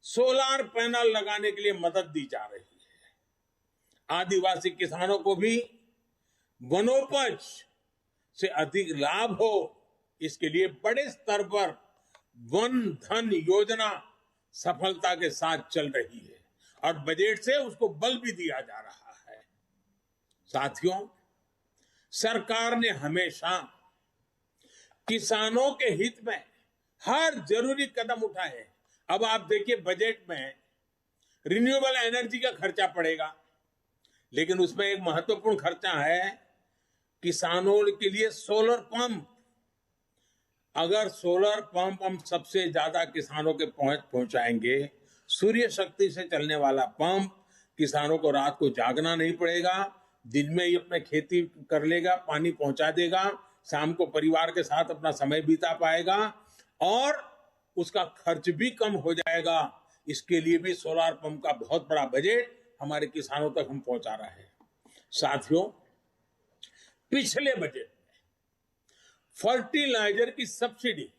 सोलार पैनल लगाने के लिए मदद दी जा रही है। आदिवासी किसानों को भी वनोपज से अधिक लाभ हो, इसके लिए बड़े स्तर पर वन धन योजना सफलता के साथ चल रही है और बजट से उसको बल भी दिया जा रहा है। साथियों, सरकार ने हमेशा किसानों के हित में हर जरूरी कदम उठाए। अब आप देखिए, बजट में रिन्यूएबल एनर्जी का खर्चा पड़ेगा, लेकिन उसमें एक महत्वपूर्ण खर्चा है किसानों के लिए सोलर पंप। अगर सोलर पंप हम सबसे ज्यादा किसानों के पहुंचाएंगे, सूर्य शक्ति से चलने वाला पंप, किसानों को रात को जागना नहीं पड़ेगा, दिन में ही अपने खेती कर लेगा, पानी पहुंचा देगा, शाम को परिवार के साथ अपना समय बिता पाएगा और उसका खर्च भी कम हो जाएगा। इसके लिए भी सोलर पंप का बहुत बड़ा बजट हमारे किसानों तक हम पहुंचा रहे हैं। साथियों, पिछले बजट में फर्टिलाइजर की सब्सिडी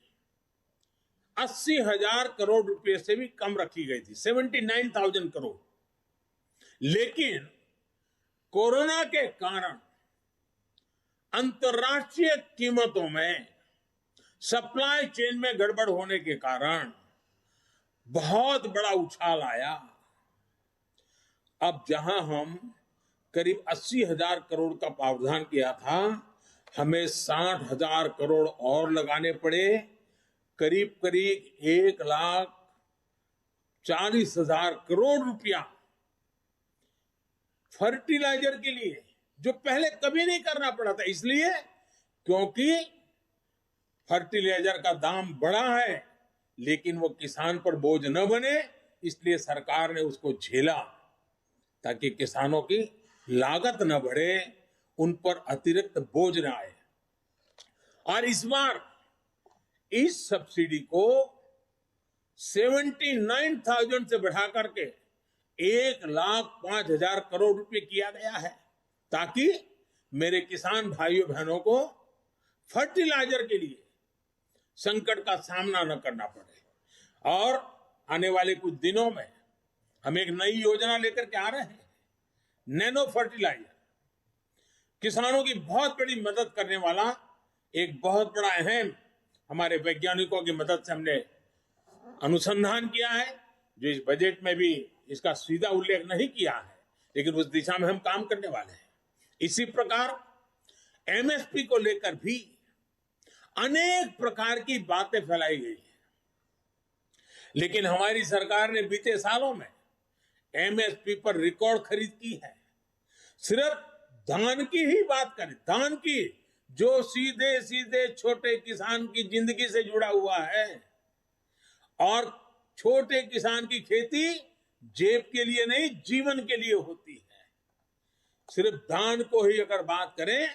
80,000 करोड़ रुपए से भी कम रखी गई थी, 79,000 करोड़। लेकिन कोरोना के कारण अंतर्राष्ट्रीय कीमतों में सप्लाई चेन में गड़बड़ होने के कारण बहुत बड़ा उछाल आया। अब जहां हम करीब 80,000 करोड़ का प्रावधान किया था, हमें 60,000 करोड़ और लगाने पड़े। करीब करीब 1,40,000 करोड़ रुपया फर्टिलाइजर के लिए, जो पहले कभी नहीं करना पड़ा था। इसलिए क्योंकि फर्टिलाइजर का दाम बढ़ा है, लेकिन वो किसान पर बोझ न बने, इसलिए सरकार ने उसको झेला ताकि किसानों की लागत न बढ़े, उन पर अतिरिक्त बोझ न आए। और इस बार इस सब्सिडी को 79,000 से बढ़ा करके 1,05,000 करोड़ रुपए किया गया है, ताकि मेरे किसान भाइयों बहनों को फर्टिलाइजर के लिए संकट का सामना न करना पड़े। और आने वाले कुछ दिनों में हम एक नई योजना लेकर के आ रहे हैं, नैनो फर्टिलाइजर। किसानों की बहुत बड़ी मदद करने वाला एक बहुत बड़ा अहम, हमारे वैज्ञानिकों की मदद से हमने अनुसंधान किया है, जो इस बजट में भी इसका सीधा उल्लेख नहीं किया है, लेकिन उस दिशा में हम काम करने वाले हैं। इसी प्रकार एमएसपी को लेकर भी अनेक प्रकार की बातें फैलाई गई है, लेकिन हमारी सरकार ने बीते सालों में एमएसपी पर रिकॉर्ड खरीद की है। सिर्फ धान की ही बात करें, धान की, जो सीधे सीधे छोटे किसान की जिंदगी से जुड़ा हुआ है, और छोटे किसान की खेती जेब के लिए नहीं, जीवन के लिए होती है। सिर्फ धान को ही अगर बात करें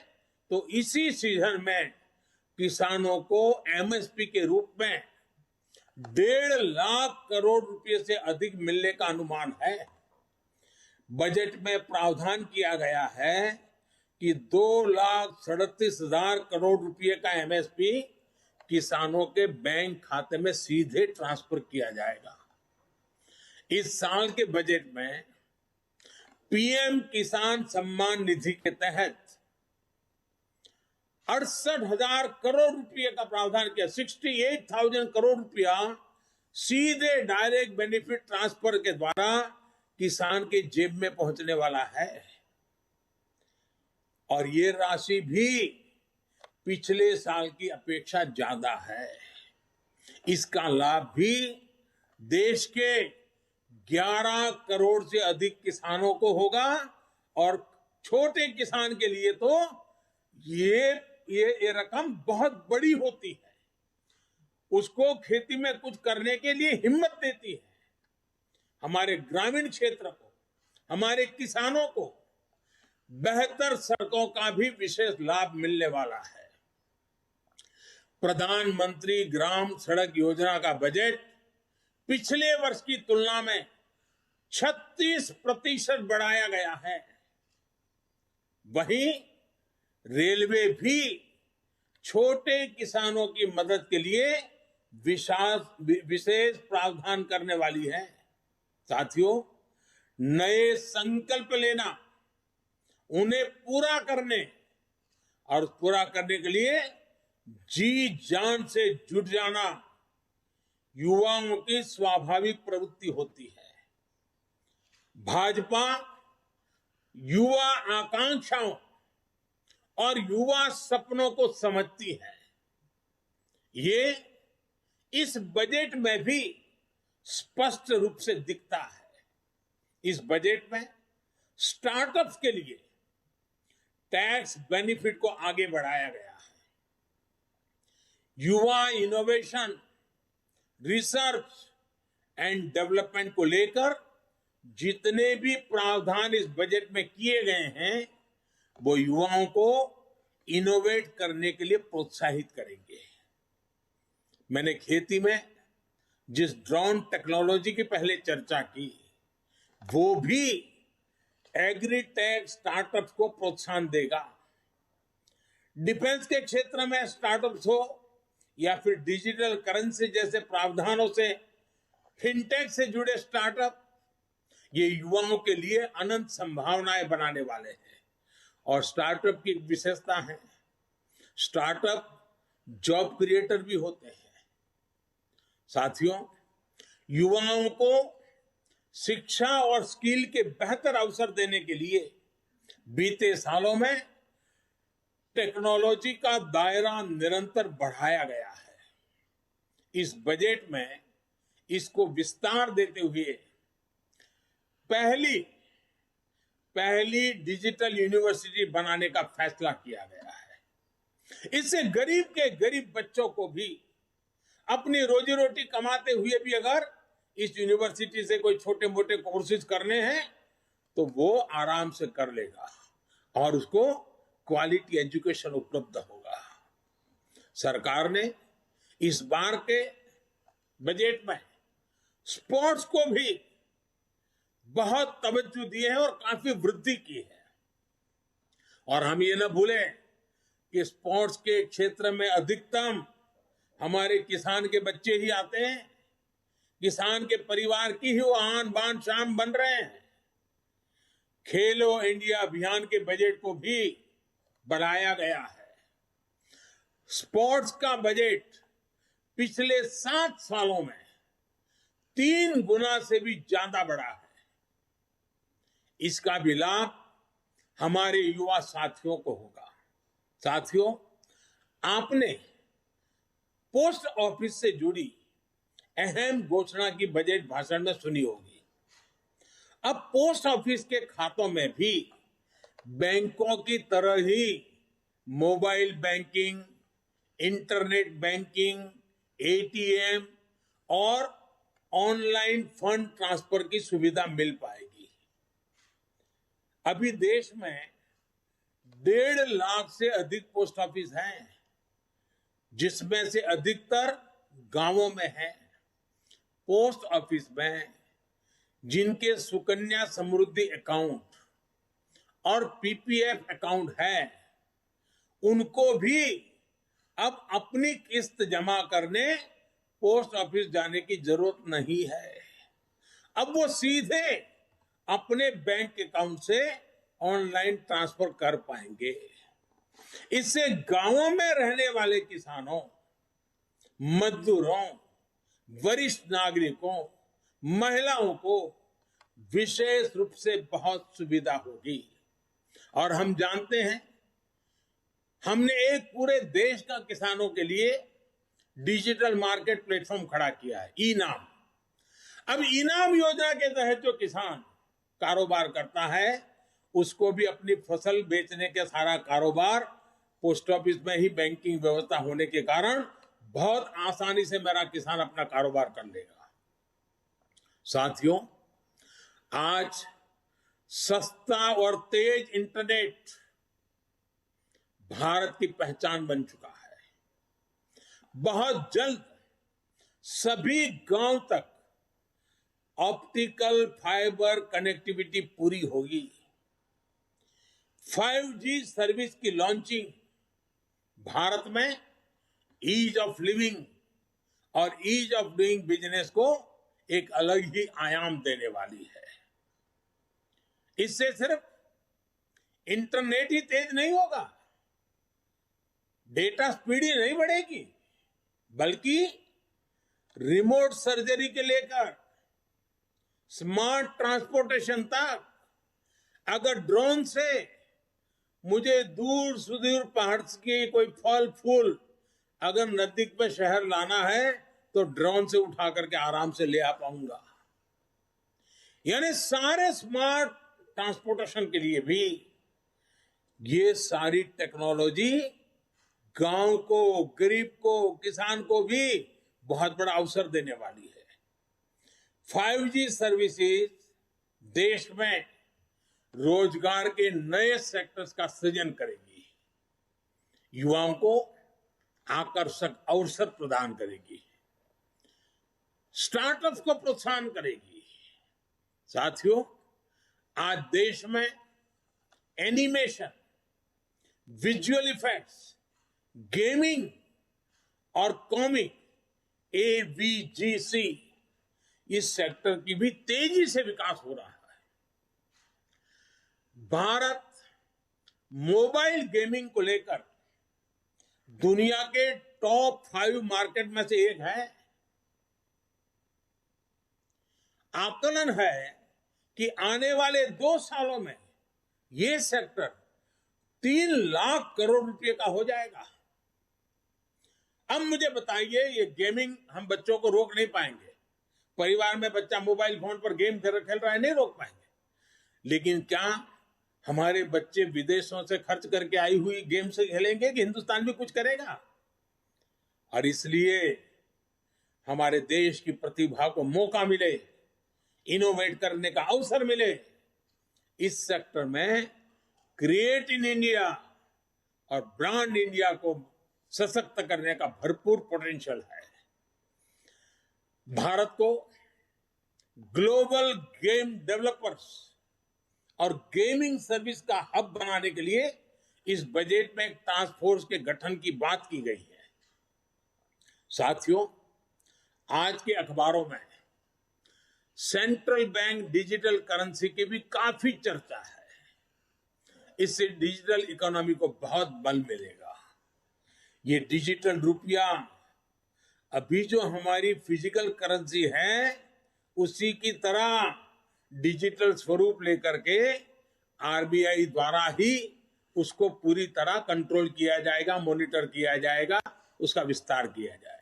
तो इसी सीजन में किसानों को एमएसपी के रूप में 1.5 लाख करोड़ रुपए से अधिक मिलने का अनुमान है। बजट में प्रावधान किया गया है कि 2,37,000 करोड़ रुपए का एमएसपी किसानों के बैंक खाते में सीधे ट्रांसफर किया जाएगा। इस साल के बजट में पीएम किसान सम्मान निधि के तहत 68,000 करोड़ रुपए का प्रावधान किया। 68,000 करोड़ रुपया सीधे डायरेक्ट बेनिफिट ट्रांसफर के द्वारा किसान के जेब में पहुंचने वाला है। और ये राशि भी पिछले साल की अपेक्षा ज्यादा है। इसका लाभ भी देश के 11 करोड़ से अधिक किसानों को होगा। और छोटे किसान के लिए तो ये रकम बहुत बड़ी होती है। उसको खेती में कुछ करने के लिए हिम्मत देती है। हमारे ग्रामीण क्षेत्र को, हमारे किसानों को बेहतर सड़कों का भी विशेष लाभ मिलने वाला है। प्रधानमंत्री ग्राम सड़क योजना का बजट पिछले वर्ष की तुलना में 36% बढ़ाया गया है। वहीं रेलवे भी छोटे किसानों की मदद के लिए विशेष प्रावधान करने वाली है। साथियों, नए संकल्प लेना, उन्हें पूरा करने और पूरा करने के लिए जी जान से जुट जाना युवाओं की स्वाभाविक प्रवृत्ति होती है। भाजपा युवा आकांक्षाओं और युवा सपनों को समझती है। ये इस बजट में भी स्पष्ट रूप से दिखता है। इस बजट में स्टार्टअप्स के लिए टैक्स बेनिफिट को आगे बढ़ाया गया है। युवा इनोवेशन, रिसर्च एंड डेवलपमेंट को लेकर जितने भी प्रावधान इस बजट में किए गए हैं, वो युवाओं को इनोवेट करने के लिए प्रोत्साहित करेंगे। मैंने खेती में जिस ड्रोन टेक्नोलॉजी की पहले चर्चा की, वो भी एग्रीटेक स्टार्टअप्स को प्रोत्साहन देगा। डिफेंस के क्षेत्र में स्टार्टअप्स हो या फिर डिजिटल करेंसी जैसे प्रावधानों से फिनटेक से जुड़े स्टार्टअप, ये युवाओं के लिए अनंत संभावनाएं बनाने वाले हैं। और स्टार्टअप की विशेषता है, स्टार्टअप जॉब क्रिएटर भी होते हैं। साथियों, युवाओं को शिक्षा और स्किल के बेहतर अवसर देने के लिए बीते सालों में टेक्नोलॉजी का दायरा निरंतर बढ़ाया गया है। इस बजट में इसको विस्तार देते हुए पहली डिजिटल यूनिवर्सिटी बनाने का फैसला किया गया है। इससे गरीब के गरीब बच्चों को भी अपनी रोजी रोटी कमाते हुए भी अगर इस यूनिवर्सिटी से कोई छोटे मोटे कोर्सेज करने हैं तो वो आराम से कर लेगा और उसको क्वालिटी एजुकेशन उपलब्ध होगा। सरकार ने इस बार के बजट में स्पोर्ट्स को भी बहुत तवज्जो दी है और काफी वृद्धि की है। और हम ये न भूलें कि स्पोर्ट्स के क्षेत्र में अधिकतम हमारे किसान के बच्चे ही आते हैं। किसान के परिवार की ही वो आन बान शान बन रहे हैं। खेलो इंडिया अभियान के बजट को भी बढ़ाया गया है। स्पोर्ट्स का बजट पिछले 7 सालों में 3 गुना से भी ज्यादा बढ़ा है। इसका भी लाभ हमारे युवा साथियों को होगा। साथियों, आपने पोस्ट ऑफिस से जुड़ी अहम घोषणा की बजट भाषण में सुनी होगी। अब पोस्ट ऑफिस के खातों में भी बैंकों की तरह ही mobile banking, internet banking, ATM और ऑनलाइन फंड ट्रांसफर की सुविधा मिल पाएगी। अभी देश में 1.5 लाख से अधिक पोस्ट ऑफिस हैं, जिसमें से अधिकतर गांवों में है। पोस्ट ऑफिस में जिनके सुकन्या समृद्धि अकाउंट और पीपीएफ अकाउंट है, उनको भी अब अपनी किस्त जमा करने पोस्ट ऑफिस जाने की जरूरत नहीं है। अब वो सीधे अपने बैंक अकाउंट से ऑनलाइन ट्रांसफर कर पाएंगे। इससे गांवों में रहने वाले किसानों, मजदूरों, वरिष्ठ नागरिकों, महिलाओं को विशेष रूप से बहुत सुविधा होगी। और हम जानते हैं, हमने एक पूरे देश का किसानों के लिए डिजिटल मार्केट प्लेटफॉर्म खड़ा किया है, ई-नाम। अब ई-नाम योजना के तहत जो किसान कारोबार करता है, उसको भी अपनी फसल बेचने का सारा कारोबार पोस्ट ऑफिस में ही बैंकिंग व्यवस्था होने के कारण बहुत आसानी से मेरा किसान अपना कारोबार कर लेगा। साथियों, आज सस्ता और तेज इंटरनेट भारत की पहचान बन चुका है। बहुत जल्द सभी गांव तक ऑप्टिकल फाइबर कनेक्टिविटी पूरी होगी। 5G सर्विस की लॉन्चिंग भारत में ईज ऑफ लिविंग और ईज ऑफ डूइंग बिजनेस को एक अलग ही आयाम देने वाली है। इससे सिर्फ इंटरनेट ही तेज नहीं होगा, डेटा स्पीड ही नहीं बढ़ेगी, बल्कि रिमोट सर्जरी के लेकर स्मार्ट ट्रांसपोर्टेशन तक, अगर ड्रोन से मुझे दूर सुदूर पहाड़ के कोई फल फूल अगर नजदीक में शहर लाना है तो ड्रोन से उठा करके आराम से ले आ पाऊंगा। यानी सारे स्मार्ट ट्रांसपोर्टेशन के लिए भी ये सारी टेक्नोलॉजी गांव को, गरीब को, किसान को भी बहुत बड़ा अवसर देने वाली है। 5G सर्विसेज देश में रोजगार के नए सेक्टर्स का सृजन करेगी, युवाओं को आकर्षक अवसर प्रदान करेगी, स्टार्टअप्स को प्रोत्साहन करेगी। साथियों, आज देश में एनिमेशन, विजुअल इफेक्ट्स, गेमिंग और कॉमिक AVGC इस सेक्टर की भी तेजी से विकास हो रहा है। भारत मोबाइल गेमिंग को लेकर दुनिया के टॉप 5 मार्केट में से एक है। आकलन है कि आने वाले 2 सालों में यह सेक्टर 3 लाख करोड़ रुपए का हो जाएगा। अब मुझे बताइए, ये गेमिंग हम बच्चों को रोक नहीं पाएंगे। परिवार में बच्चा मोबाइल फोन पर गेम खेल रहा है, नहीं रोक पाएंगे। लेकिन क्या हमारे बच्चे विदेशों से खर्च करके आई हुई गेम से खेलेंगे कि हिंदुस्तान भी कुछ करेगा? और इसलिए हमारे देश की प्रतिभा को मौका मिले, इनोवेट करने का अवसर मिले। इस सेक्टर में क्रिएट इन इंडिया और ब्रांड इंडिया को सशक्त करने का भरपूर पोटेंशियल है। भारत को ग्लोबल गेम डेवलपर्स और गेमिंग सर्विस का हब बनाने के लिए इस बजट में एक टास्क फोर्स के गठन की बात की गई है। साथियों, आज के अखबारों में सेंट्रल बैंक डिजिटल करेंसी की भी काफी चर्चा है। इससे डिजिटल इकोनॉमी को बहुत बल मिलेगा। ये डिजिटल रुपया अभी जो हमारी फिजिकल करेंसी है उसी की तरह डिजिटल स्वरूप लेकर के आरबीआई द्वारा ही उसको पूरी तरह कंट्रोल किया जाएगा, मॉनिटर किया जाएगा, उसका विस्तार किया जाए।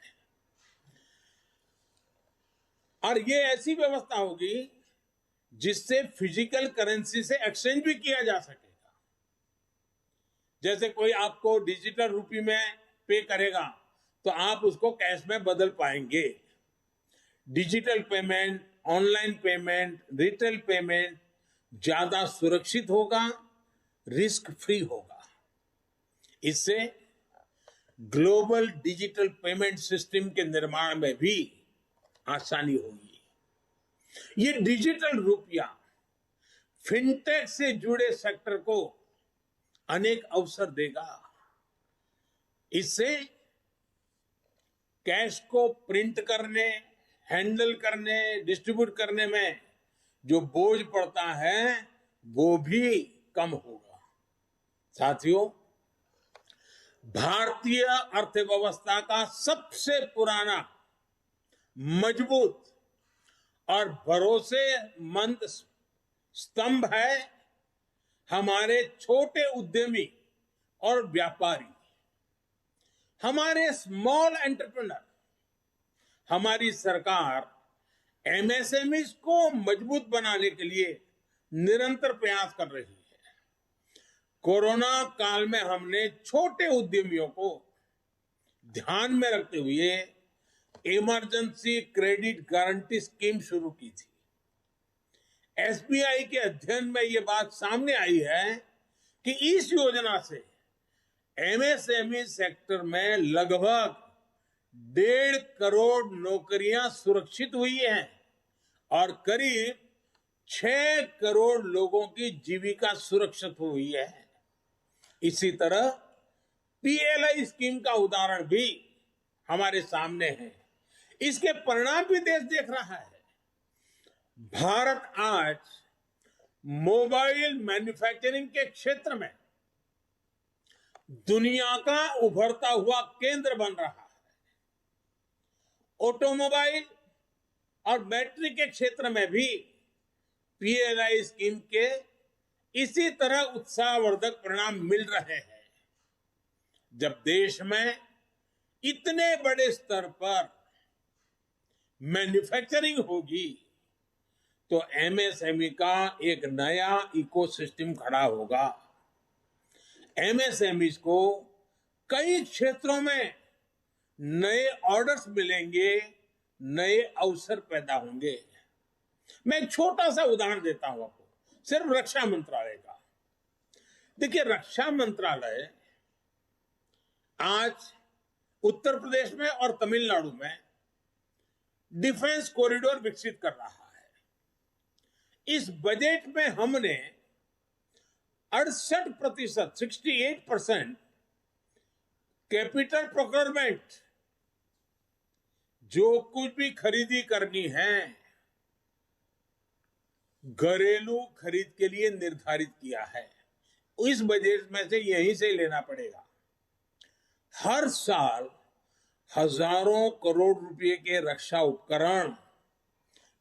और ये ऐसी व्यवस्था होगी जिससे फिजिकल करेंसी से एक्सचेंज भी किया जा सकेगा। जैसे कोई आपको डिजिटल रुपये में पे करेगा तो आप उसको कैश में बदल पाएंगे। Digital payment, online payment, retail payment ज्यादा सुरक्षित होगा, रिस्क फ्री होगा। इससे ग्लोबल डिजिटल पेमेंट सिस्टम के निर्माण में भी आसानी होगी। ये डिजिटल रुपया फिनटेक से जुड़े सेक्टर को अनेक अवसर देगा। इससे कैश को प्रिंट करने, हैंडल करने, डिस्ट्रीब्यूट करने में जो बोझ पड़ता है वो भी कम होगा। साथियों, भारतीय अर्थव्यवस्था का सबसे पुराना, मजबूत और भरोसेमंद स्तंभ है हमारे छोटे उद्यमी और व्यापारी, हमारे स्मॉल एंटरप्रेन्योर। हमारी सरकार एमएसएमई को मजबूत बनाने के लिए निरंतर प्रयास कर रही है। कोरोना काल में हमने छोटे उद्यमियों को ध्यान में रखते हुए इमरजेंसी क्रेडिट गारंटी स्कीम शुरू की थी। एसबीआई के अध्ययन में यह बात सामने आई है कि इस योजना से एमएसएमई सेक्टर में लगभग 1.5 करोड़ नौकरियां सुरक्षित हुई हैं और करीब 6 करोड़ लोगों की जीविका सुरक्षित हुई है। इसी तरह पीएलआई स्कीम का उदाहरण भी हमारे सामने है। इसके परिणाम भी देश देख रहा है। भारत आज मोबाइल मैन्युफैक्चरिंग के क्षेत्र में दुनिया का उभरता हुआ केंद्र बन रहा है। ऑटोमोबाइल और बैटरी के क्षेत्र में भी पीएलआई स्कीम के इसी तरह उत्साहवर्धक परिणाम मिल रहे हैं। जब देश में इतने बड़े स्तर पर मैन्युफैक्चरिंग होगी तो एमएसएमई का एक नया इकोसिस्टम खड़ा होगा। एमएसएमई को कई क्षेत्रों में नए ऑर्डर्स मिलेंगे, नए अवसर पैदा होंगे। मैं एक छोटा सा उदाहरण देता हूं आपको, सिर्फ रक्षा मंत्रालय का। देखिए, रक्षा मंत्रालय आज उत्तर प्रदेश में और तमिलनाडु में डिफेंस कॉरिडोर विकसित कर रहा है। इस बजट में हमने 68%, 68% कैपिटल प्रोक्योरमेंट, जो कुछ भी खरीदी करनी है घरेलू खरीद के लिए निर्धारित किया है। इस बजट में से यहीं से लेना पड़ेगा। हर साल हजारों करोड़ रुपए के रक्षा उपकरण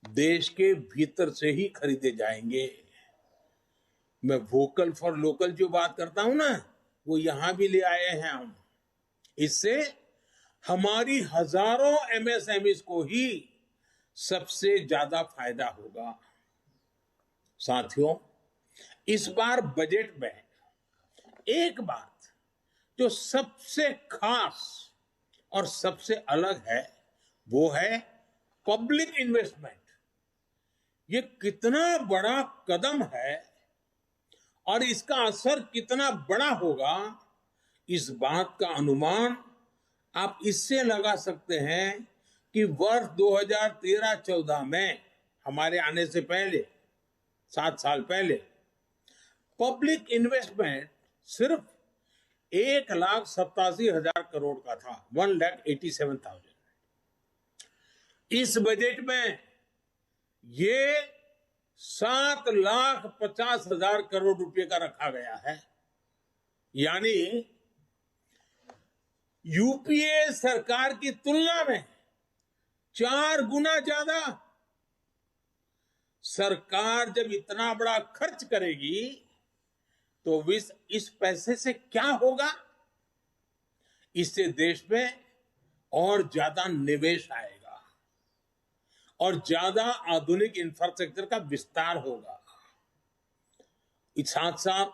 देश के भीतर से ही खरीदे जाएंगे। मैं वोकल फॉर लोकल जो बात करता हूं ना, वो यहां भी ले आए हैं हम। इससे हमारी हजारों एमएसएमई को ही सबसे ज्यादा फायदा होगा। साथियों, इस बार बजट में एक बात जो सबसे खास और सबसे अलग है वो है पब्लिक इन्वेस्टमेंट। ये कितना बड़ा कदम है और इसका असर कितना बड़ा होगा, इस बात का अनुमान आप इससे लगा सकते हैं कि वर्ष 2013-14 में, हमारे आने से पहले 7 साल पहले, पब्लिक इन्वेस्टमेंट सिर्फ 1,87,000 करोड़ का था, 1,87,000। इस बजट में ये 7,50,000 करोड़ रुपए का रखा गया है। यानी यूपीए सरकार की तुलना में 4 गुना ज्यादा। सरकार जब इतना बड़ा खर्च करेगी तो इस पैसे से क्या होगा? इससे देश में और ज्यादा निवेश आएगा और ज्यादा आधुनिक इंफ्रास्ट्रक्चर का विस्तार होगा। इस साथ साथ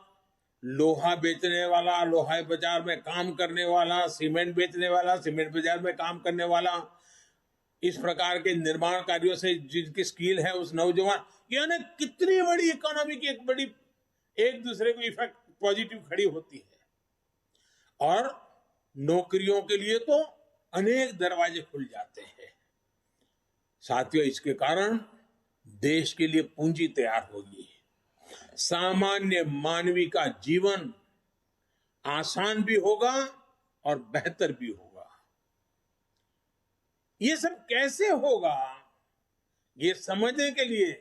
लोहा बेचने वाला, लोहा बाजार में काम करने वाला, सीमेंट बेचने वाला, सीमेंट बाजार में काम करने वाला, इस प्रकार के निर्माण कार्यों से जिनकी स्किल है उस नौजवान, यानी कितनी बड़ी इकोनॉमी की एक बड़ी एक दूसरे को इफेक्ट पॉजिटिव खड़ी होती है। और नौकरियों के लिए तो अनेक दरवाजे खुल जाते हैं। साथियों, इसके कारण देश के लिए पूंजी तैयार होगी, सामान्य मानवी का जीवन आसान भी होगा और बेहतर भी होगा। ये सब कैसे होगा, ये समझने के लिए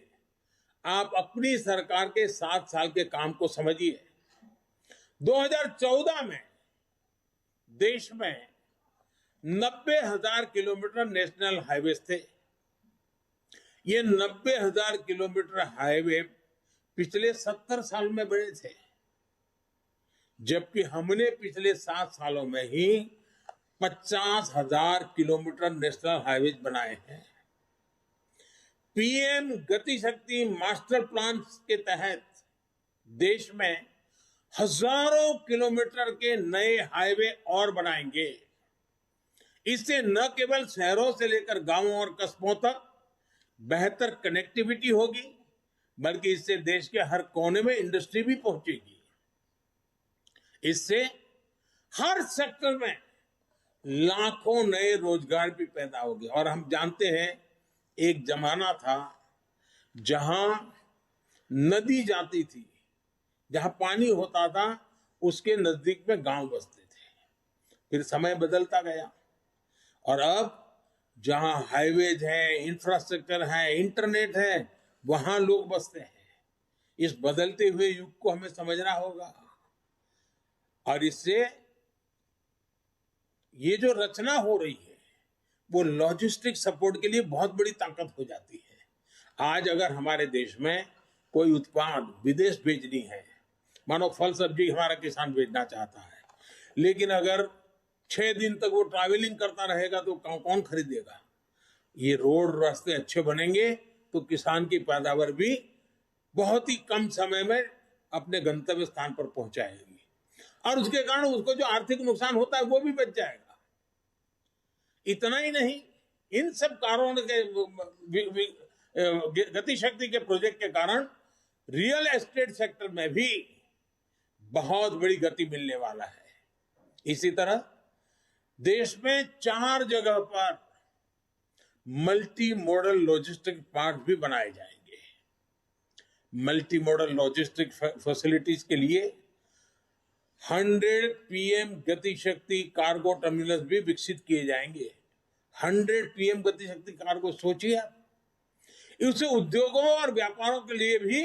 आप अपनी सरकार के 7 साल के काम को समझिए। 2014 में देश में 90,000 किलोमीटर नेशनल हाईवे थे। ये 90,000 किलोमीटर हाईवे पिछले 70 साल में बने थे, जबकि हमने पिछले 7 सालों में ही 50,000 किलोमीटर नेशनल हाईवे बनाए हैं। पीएम गति शक्ति मास्टर प्लान के तहत देश में हजारों किलोमीटर के नए हाईवे और बनाएंगे। इससे न केवल शहरों से लेकर गांवों और कस्बों तक बेहतर कनेक्टिविटी होगी, बल्कि इससे देश के हर कोने में इंडस्ट्री भी पहुंचेगी। इससे हर सेक्टर में लाखों नए रोजगार भी पैदा होंगे। और हम जानते हैं, एक जमाना था जहां नदी जाती थी, जहां पानी होता था, उसके नजदीक में गांव बसते थे। फिर समय बदलता गया और अब जहां हाईवेज है, इंफ्रास्ट्रक्चर है, इंटरनेट है, वहां लोग बसते हैं। इस बदलते हुए युग को हमें समझना होगा और इससे ये जो रचना हो रही है वो लॉजिस्टिक सपोर्ट के लिए बहुत बड़ी ताकत हो जाती है। आज अगर हमारे देश में कोई उत्पाद विदेश भेजनी है, मानो फल सब्जी हमारा किसान भेजना चाहता है, लेकिन अगर 6 दिन तक वो ट्रैवलिंग करता रहेगा तो कौन खरीदेगा? ये रोड रास्ते अच्छे बनेंगे तो किसान की पैदावार भी बहुत ही कम समय में अपने गंतव्य स्थान पर पहुंचाएगी और उसके कारण उसको जो आर्थिक नुकसान होता है वो भी बच जाएगा। इतना ही नहीं, इन सब कारणों के गति शक्ति के प्रोजेक्ट के कारण रियल एस्टेट सेक्टर में भी बहुत बड़ी गति मिलने वाला है। इसी तरह देश में 4 जगह पर मल्टी मॉडल लॉजिस्टिक पार्क भी बनाए जाएंगे। मल्टी मॉडल लॉजिस्टिक फैसिलिटीज के लिए 100 पीएम गति शक्ति कार्गो टर्मिनल भी विकसित किए जाएंगे। 100 पीएम गति शक्ति कार्गो, सोचिए आप। इससे उद्योगों और व्यापारों के लिए भी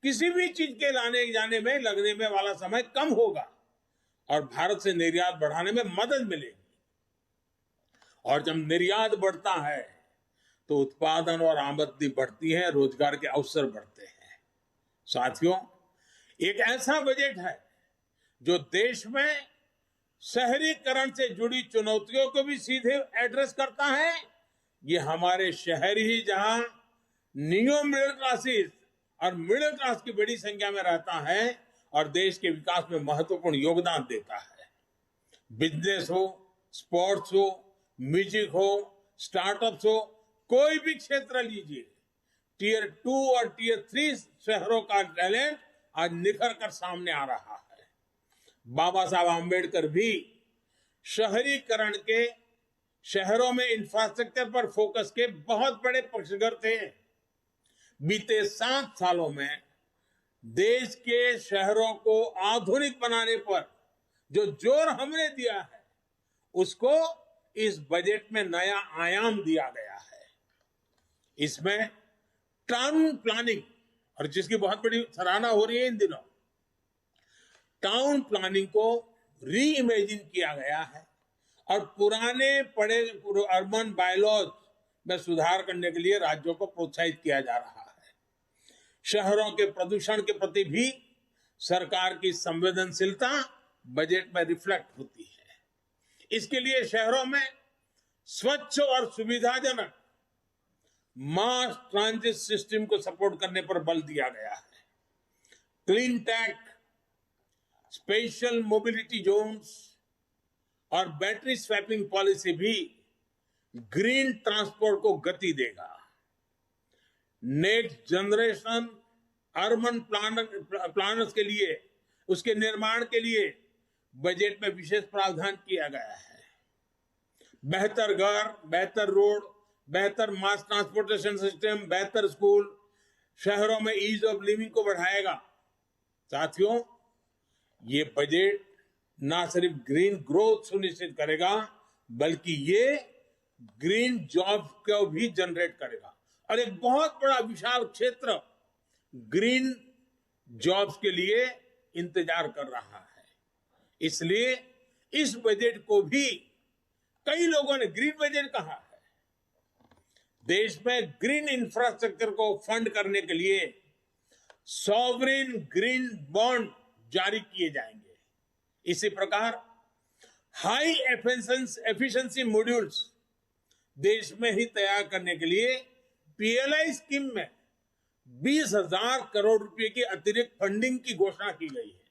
किसी भी चीज के लाने जाने में लगने में वाला समय कम होगा और भारत से निर्यात बढ़ाने में मदद मिलेगी। और जब निर्यात बढ़ता है तो उत्पादन और आमदनी बढ़ती है, रोजगार के अवसर बढ़ते हैं। साथियों, एक ऐसा बजट है जो देश में शहरीकरण से जुड़ी चुनौतियों को भी सीधे एड्रेस करता है। ये हमारे शहर ही जहां नियो मिडिल क्लासेस और मिडिल क्लास की बड़ी संख्या में रहता है और देश के विकास में महत्वपूर्ण योगदान देता है। बिजनेस हो, स्पोर्ट्स हो, म्यूजिक हो, स्टार्टअप्स हो, कोई भी क्षेत्र लीजिए, टियर 2 और टियर 3 शहरों का टैलेंट आज निखर कर सामने आ रहा है। बाबा साहब आम्बेडकर भी शहरीकरण के, शहरों में इंफ्रास्ट्रक्चर पर फोकस के बहुत बड़े पक्षधर थे। बीते 7 सालों में देश के शहरों को आधुनिक बनाने पर जो जोर हमने दिया है, उसको इस बजट में नया आयाम दिया गया है। इसमें टाउन प्लानिंग, और जिसकी बहुत बड़ी सराहना हो रही है इन दिनों, टाउन प्लानिंग को री इमेजिन किया गया है और पुराने पड़े अर्बन बायलॉज में सुधार करने के लिए राज्यों को प्रोत्साहित किया जा रहा है। शहरों के प्रदूषण के प्रति भी सरकार की संवेदनशीलता बजट में रिफ्लेक्ट होती है। इसके लिए शहरों में स्वच्छ और सुविधाजनक मास ट्रांजिट सिस्टम को सपोर्ट करने पर बल दिया गया है। Clean tech, special mobility zones और बैटरी स्वैपिंग पॉलिसी भी ग्रीन ट्रांसपोर्ट को गति देगा। नेक्स्ट जनरेशन अर्बन प्लानर्स के लिए, उसके निर्माण के लिए बजट में विशेष प्रावधान किया गया है। बेहतर घर, बेहतर रोड, बेहतर मास ट्रांसपोर्टेशन सिस्टम, बेहतर स्कूल, शहरों में ईज ऑफ लिविंग को बढ़ाएगा। साथियों, ये बजट ना सिर्फ ग्रीन ग्रोथ सुनिश्चित करेगा, बल्कि ये ग्रीन जॉब को भी जनरेट करेगा और एक बहुत बड़ा विशाल क्षेत्र ग्रीन जॉब्स के लिए इंतजार कर रहा है। इसलिए इस बजट को भी कई लोगों ने ग्रीन बजट कहा है। देश में ग्रीन इंफ्रास्ट्रक्चर को फंड करने के लिए सॉवरेन ग्रीन बॉन्ड जारी किए जाएंगे। इसी प्रकार हाई एफिशिएंसी मॉड्यूल्स देश में ही तैयार करने के लिए पीएलआई स्कीम में 20,000 करोड़ रुपए की अतिरिक्त फंडिंग की घोषणा की गई है।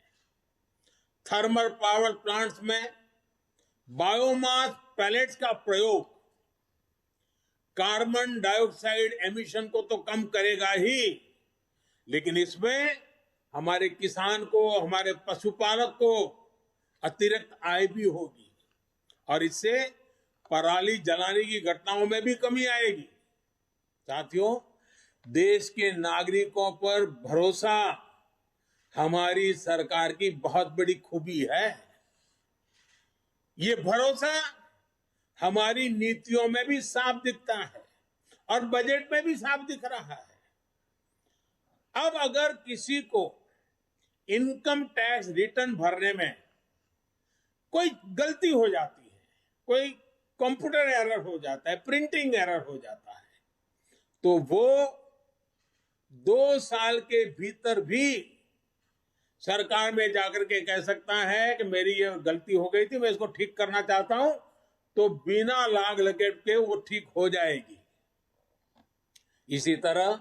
थर्मल पावर प्लांट्स में बायोमास पैलेट्स का प्रयोग कार्बन डाइऑक्साइड एमिशन को तो कम करेगा ही, लेकिन इसमें हमारे किसान को, हमारे पशुपालक को अतिरिक्त आय भी होगी और इससे पराली जलाने की घटनाओं में भी कमी आएगी। साथियों, देश के नागरिकों पर भरोसा हमारी सरकार की बहुत बड़ी खूबी है। ये भरोसा हमारी नीतियों में भी साफ दिखता है और बजट में भी साफ दिख रहा है। अब अगर किसी को इनकम टैक्स रिटर्न भरने में कोई गलती हो जाती है, कोई कंप्यूटर एरर हो जाता है, प्रिंटिंग एरर हो जाता है, तो वो 2 साल के भीतर भी सरकार में जाकर के कह सकता है कि मेरी ये गलती हो गई थी, मैं इसको ठीक करना चाहता हूं, तो बिना लाग लपेट के वो ठीक हो जाएगी। इसी तरह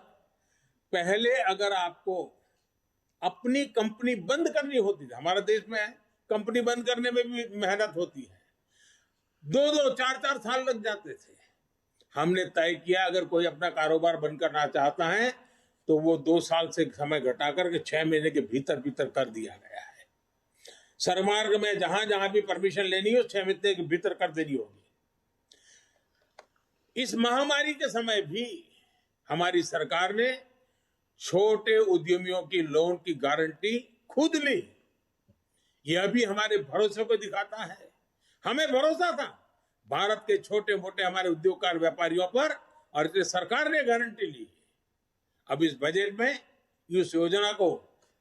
पहले अगर आपको अपनी कंपनी बंद करनी होती थी, हमारे देश में कंपनी बंद करने में भी मेहनत होती है, 2-2, 4-4 साल लग जाते थे। हमने तय किया अगर कोई अपना कारोबार बंद करना चाहता है तो वो 2 साल से समय घटाकर के 6 महीने के भीतर भीतर कर दिया गया है। सरमार्ग में जहां जहां भी परमिशन लेनी हो 6 महीने के भीतर कर देनी होगी। इस महामारी के समय भी हमारी सरकार ने छोटे उद्यमियों की लोन की गारंटी खुद ली। यह भी हमारे भरोसे को दिखाता है। हमें भरोसा था भारत के छोटे मोटे हमारे उद्योगकार व्यापारियों पर और इसलिए सरकार ने गारंटी ली। अब इस बजट में इस योजना को,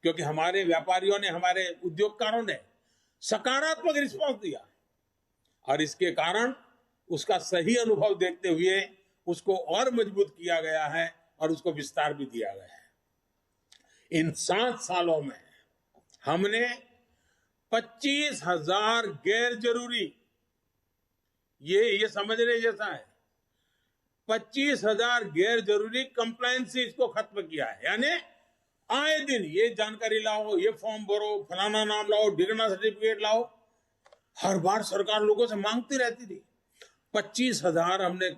क्योंकि हमारे व्यापारियों ने, हमारे उद्योगकारों ने सकारात्मक रिस्पांस दिया और इसके कारण उसका सही अनुभव देखते हुए उसको और मजबूत किया गया है और उसको विस्तार भी दिया गया है। इन 7 सालों में हमने 25,000 गैर जरूरी, ये समझने जैसा है, 25,000 गैर जरूरी कंप्लायंसेस को खत्म किया है। यानी आए दिन ये जानकारी लाओ, ये फॉर्म भरो, फलाना नाम लाओ, डिग्री सर्टिफिकेट लाओ, हर बार सरकार लोगों से मांगती रहती थी। 25,000 हमने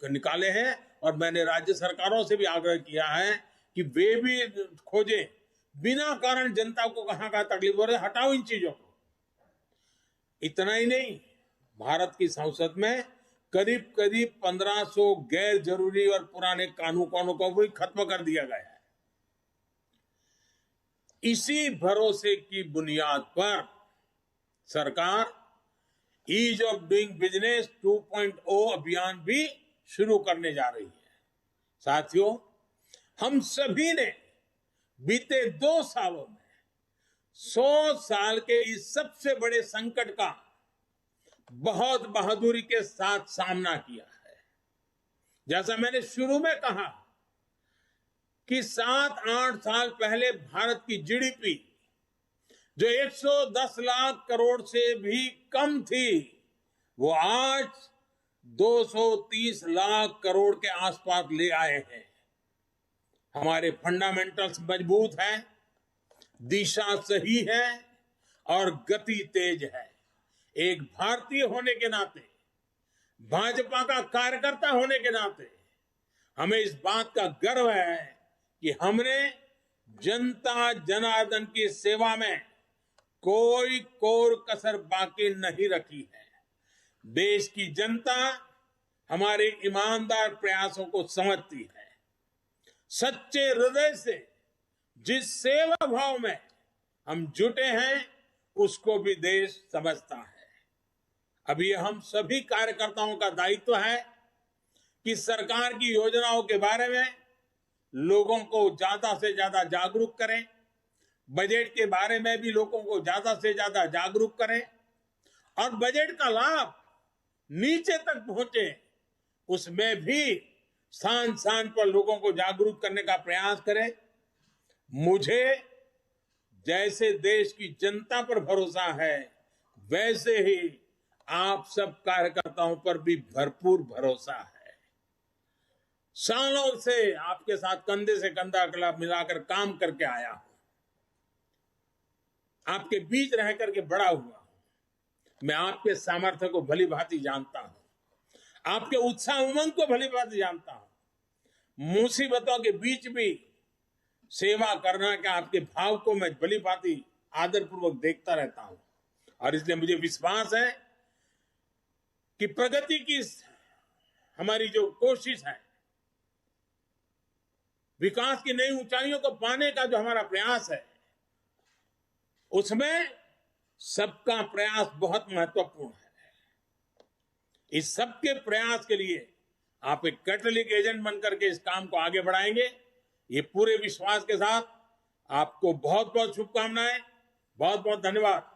निकाले हैं और मैंने राज्य सरकारों से भी आग्रह किया है कि वे भी खोजें, बिना कारण जनता को कहां कहां तकलीफ हो रही है, हटाओ इन चीजों को। इतना ही नहीं, भारत की संसद में करीब 1500 गैर जरूरी और पुराने कानूनों को भी खत्म कर दिया गया है। इसी भरोसे की बुनियाद पर सरकार ईज ऑफ डूइंग बिजनेस 2.0 अभियान भी शुरू करने जा रही है। साथियों, हम सभी ने बीते 2 सालों में 100 साल के इस सबसे बड़े संकट का बहुत बहादुरी के साथ सामना किया है। जैसा मैंने शुरू में कहा कि 7-8 साल पहले भारत की जीडीपी जो 110 लाख करोड़ से भी कम थी, वो आज 230 लाख करोड़ के आसपास ले आए हैं। हमारे फंडामेंटल्स मजबूत हैं, दिशा सही है और गति तेज है। एक भारतीय होने के नाते, भाजपा का कार्यकर्ता होने के नाते हमें इस बात का गर्व है कि हमने जनता जनार्दन की सेवा में कोई कोर कसर बाकी नहीं रखी है। देश की जनता हमारे ईमानदार प्रयासों को समझती है। सच्चे हृदय से जिस सेवा भाव में हम जुटे हैं, उसको भी देश समझता है। अब ये हम सभी कार्यकर्ताओं का दायित्व है कि सरकार की योजनाओं के बारे में लोगों को ज्यादा से ज्यादा जागरूक करें, बजट के बारे में भी लोगों को ज्यादा से ज्यादा जागरूक करें और बजट का लाभ नीचे तक पहुंचे, उसमें भी स्थान स्थान पर लोगों को जागरूक करने का प्रयास करें। मुझे जैसे देश की जनता पर भरोसा है, वैसे ही आप सब कार्यकर्ताओं पर भी भरपूर भरोसा है। सालों से आपके साथ कंधे से कंधा मिलाकर काम करके आया हूं, आपके बीच रह करके बड़ा हुआ। मैं आपके सामर्थ्य को भली भांति जानता हूं, आपके उत्साह उमंग को भली भांति जानता हूं। मुसीबतों के बीच भी सेवा करना के आपके भाव को मैं भली भांति आदरपूर्वक देखता रहता हूं और इसलिए मुझे विश्वास है कि प्रगति की हमारी जो कोशिश है, विकास की नई ऊंचाइयों को पाने का जो हमारा प्रयास है, उसमें सबका प्रयास बहुत महत्वपूर्ण है। इस सबके प्रयास के लिए आप एक कैटलिक एजेंट बनकर के इस काम को आगे बढ़ाएंगे, ये पूरे विश्वास के साथ आपको बहुत बहुत शुभकामनाएं, बहुत बहुत धन्यवाद।